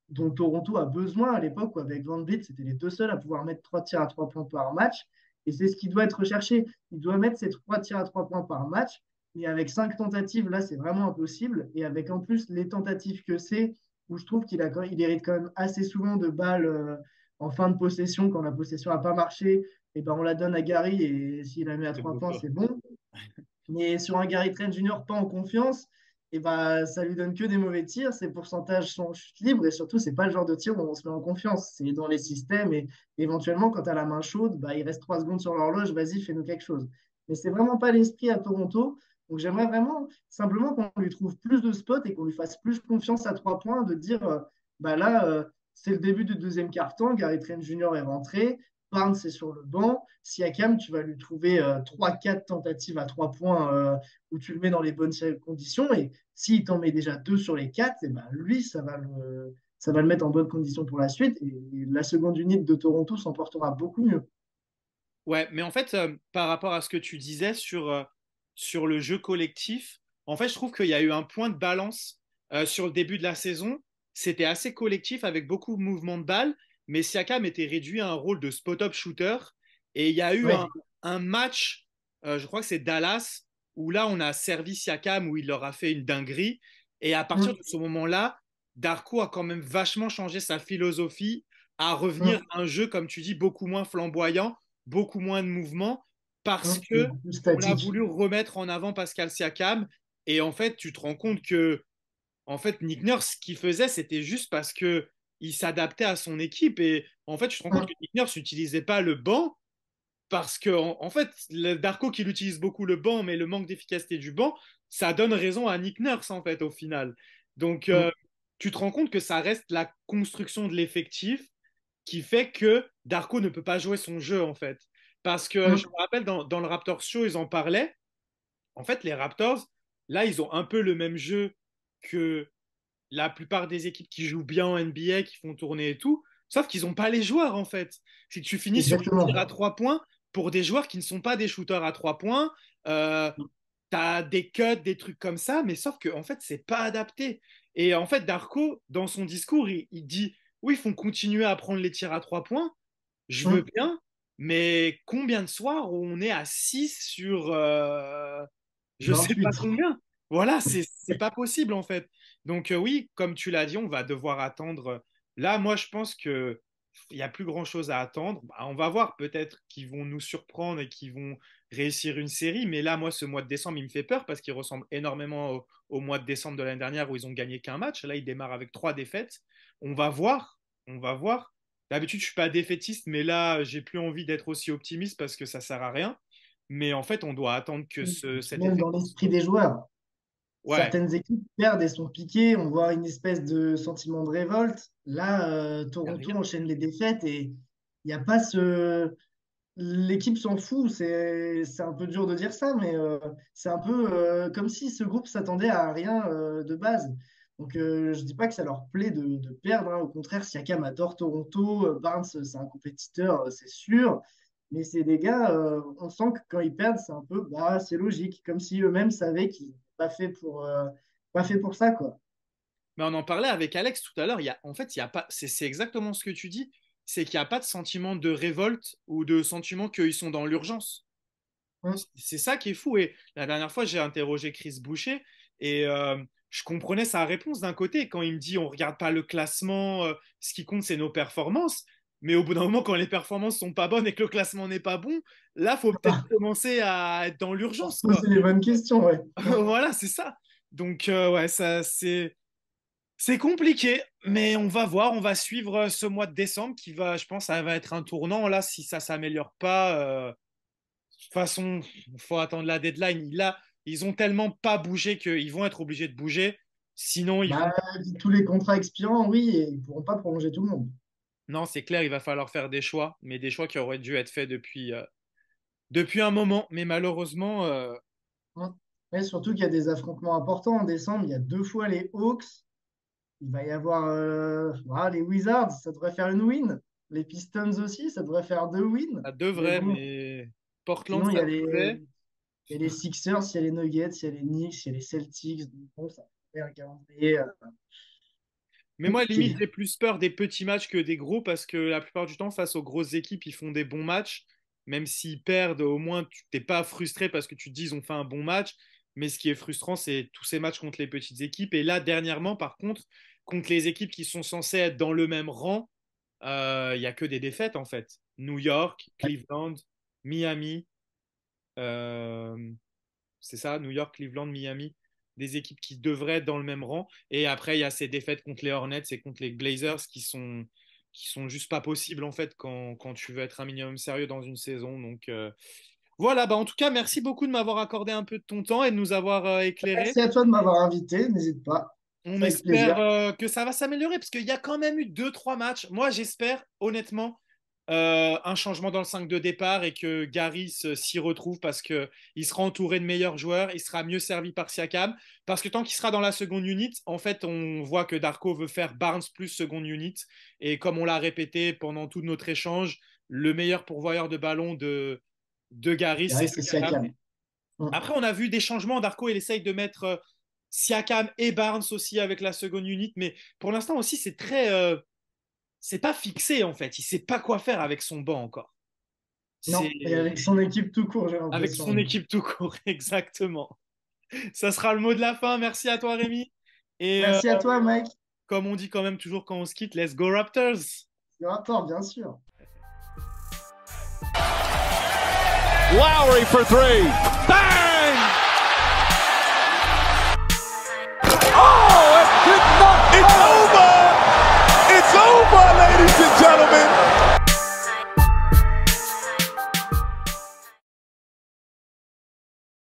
dont Toronto a besoin à l'époque où avec Van Vliet, c'était les deux seuls à pouvoir mettre 3 tirs à 3 points par match. Et c'est ce qui doit être recherché. Il doit mettre ces 3 tirs à 3 points par match. Et avec 5 tentatives, là, c'est vraiment impossible. Et avec en plus les tentatives que c'est, où je trouve il hérite quand même assez souvent de balles en fin de possession, quand la possession n'a pas marché, et ben on la donne à Gary et s'il la met à C'est 3 beau points, pas. c'est bon. Mais sur un Gary Trent Jr. pas en confiance, et ben ça lui donne que des mauvais tirs. Ses pourcentages sont chute libre et surtout, c'est pas le genre de tir où on se met en confiance. C'est dans les systèmes et éventuellement, quand tu as la main chaude, bah, il reste 3 secondes sur l'horloge, vas-y, fais-nous quelque chose. Mais c'est vraiment pas l'esprit à Toronto. Donc j'aimerais vraiment simplement qu'on lui trouve plus de spots et qu'on lui fasse plus confiance à 3 points, de dire bah là, c'est le début du deuxième quart-temps. Gary Trent Jr. est rentré. Barnes est sur le banc. Siakam, tu vas lui trouver 3-4 tentatives à 3 points où tu le mets dans les bonnes conditions. Et s'il t'en met déjà 2 sur les 4, et ben lui, ça va le mettre en bonnes conditions pour la suite. Et la seconde unité de Toronto s'en portera beaucoup mieux. Ouais, mais en fait, par rapport à ce que tu disais sur le jeu collectif, en fait, je trouve qu'il y a eu un point de balance sur le début de la saison. C'était assez collectif avec beaucoup de mouvements de balles, mais Siakam était réduit à un rôle de spot-up shooter. Et il y a eu Ouais. un match, je crois que c'est Dallas, où là, on a servi Siakam, où il leur a fait une dinguerie. Et à partir Hum, de ce moment-là, Darko a quand même vachement changé sa philosophie à revenir hum, à un jeu, comme tu dis, beaucoup moins flamboyant, beaucoup moins de mouvement parce que beaucoup plus on a statique. voulu remettre en avant Pascal Siakam. Et en fait, tu te rends compte que en fait, Nick Nurse, ce qu'il faisait, c'était juste parce que il s'adaptait à son équipe. Et en fait, tu te rends compte Hum, que Nick Nurse n'utilisait pas le banc parce que en fait, le Darko qu'il utilise beaucoup le banc, mais le manque d'efficacité du banc, ça donne raison à Nick Nurse en fait au final. Donc, hum, tu te rends compte que ça reste la construction de l'effectif qui fait que Darko ne peut pas jouer son jeu en fait. Parce que je hum. me rappelle dans le Raptors Show, ils en parlaient. En fait, les Raptors, là, ils ont un peu le même jeu que la plupart des équipes qui jouent bien en NBA, qui font tourner et tout, sauf qu'ils n'ont pas les joueurs en fait. C'est que tu finis sur un tir à Exactement. 3 points pour des joueurs qui ne sont pas des shooters à 3 points. Euh, T'as des cuts, des trucs comme ça, mais sauf que en fait, c'est pas adapté. Et en fait, Darko, dans son discours, il dit oui, il faut continuer à prendre les tirs à 3 points. Je veux Hum. bien, mais combien de soirs on est à 6 sur je sais pas 28. combien? Voilà, c'est pas possible en fait. Donc oui, comme tu l'as dit, on va devoir attendre. Là, moi, je pense que il y a plus grand-chose à attendre. Bah, on va voir peut-être qu'ils vont nous surprendre et qu'ils vont réussir une série. Mais là, moi, ce mois de décembre, il me fait peur parce qu'il ressemble énormément au mois de décembre de l'année dernière où ils ont gagné qu'un match. Là, ils démarrent avec 3 défaites. On va voir. On va voir. D'habitude, je suis pas défaitiste, mais là, j'ai plus envie d'être aussi optimiste parce que ça sert à rien. Mais en fait, on doit attendre que cet Même dans effectif. l'esprit des joueurs. Ouais, Certaines équipes perdent et sont piquées, on voit une espèce de sentiment de révolte. Là, il n'y a Toronto rien. enchaîne les défaites et il n'y a pas ce. L'équipe s'en fout, c'est un peu dur de dire ça, mais c'est un peu comme si ce groupe s'attendait à rien de base. Donc je dis pas que ça leur plaît de perdre, hein. Au contraire, Siakam adore Toronto, Barnes c'est un compétiteur, c'est sûr, mais c'est des gars, on sent que quand ils perdent, c'est un peu, bah c'est logique, comme si eux-mêmes savaient qu'ils n'étaient pas fait pour ça, quoi. Mais on en parlait avec Alex tout à l'heure. En fait, il y a pas. C'est exactement ce que tu dis. C'est qu'il n'y a pas de sentiment de révolte ou de sentiment qu'ils sont dans l'urgence. Hum, C'est ça qui est fou. Et la dernière fois, j'ai interrogé Chris Boucher et je comprenais sa réponse d'un côté quand il me dit on regarde pas le classement, ce qui compte c'est nos performances. Mais au bout d'un moment, quand les performances sont pas bonnes et que le classement n'est pas bon, là, faut peut-être commencer à être dans Pour se l'urgence, quoi. poser les bonnes questions, ouais. Hum. Voilà, c'est ça. Donc ouais, ça c'est compliqué, mais on va voir, on va suivre ce mois de décembre qui va, je pense, ça va être un tournant là si ça s'améliore pas. De toute façon, il faut attendre la deadline. Là, ils ont tellement pas bougé qu'ils vont être obligés de bouger. Sinon, ils vont. Bah, tous les contrats expirants, oui, et ils ne pourront pas prolonger tout le monde. Non, c'est clair, il va falloir faire des choix, mais des choix qui auraient dû être faits depuis un moment. Mais malheureusement, Hein. Ouais, surtout qu'il y a des affrontements importants en décembre. Il y a 2 fois les Hawks. Il va y avoir voilà, les Wizards, ça devrait faire une win. Les Pistons aussi, ça devrait faire 2 wins. ça Mais devrait, bon, mais Portland, sinon, ça devrait. il y a les Sixers, il y a les Nuggets, il y a les Knicks, il y a les Celtics. Donc, bon, ça fait un calendrier Mais moi, limite, compliqué. j'ai plus peur des petits matchs que des gros parce que la plupart du temps, face aux grosses équipes, ils font des bons matchs. Même s'ils perdent, au moins, tu t'es pas frustré parce que tu te dis ils ont fait un bon match. Mais ce qui est frustrant, c'est tous ces matchs contre les petites équipes. Et là, dernièrement, par contre, contre les équipes qui sont censées être dans le même rang, il n'y a que des défaites en fait. New York, Cleveland, Miami. euh, c'est ça, New York, Cleveland, Miami, des équipes qui devraient être dans le même rang. Et après, il y a ces défaites contre les Hornets et contre les Blazers qui sont juste pas possibles en fait quand tu veux être un minimum sérieux dans une saison. Donc voilà, bah en tout cas, merci beaucoup de m'avoir accordé un peu de ton temps et de nous avoir éclairé. Merci à toi de m'avoir invité, n'hésite pas. On Avec espère plaisir. que ça va s'améliorer parce qu'il y a quand même eu 2-3 matchs. Moi, j'espère honnêtement un changement dans le 5 de départ et que Garis s'y retrouve parce qu'il sera entouré de meilleurs joueurs, il sera mieux servi par Siakam. Parce que tant qu'il sera dans la seconde unit, en fait, on voit que Darko veut faire Barnes plus seconde unit. Et comme on l'a répété pendant tout notre échange, le meilleur pourvoyeur de ballon de Garis, c'est Gary, c'est Siakam. Siakam. Mm. Après, on a vu des changements. Darko, il essaye de mettre Siakam et Barnes aussi avec la seconde unit. Mais pour l'instant aussi, c'est très. C'est pas fixé en fait. Il sait pas quoi faire avec son banc encore. C'est Non, et avec son équipe tout court, j'ai avec l'impression. son équipe tout court, exactement. Ça sera le mot de la fin. Merci à toi, Rémi. Et Merci à toi, Mike. comme on dit quand même toujours quand on se quitte, let's go Raptors! Le rapport, bien sûr. Lowry for three.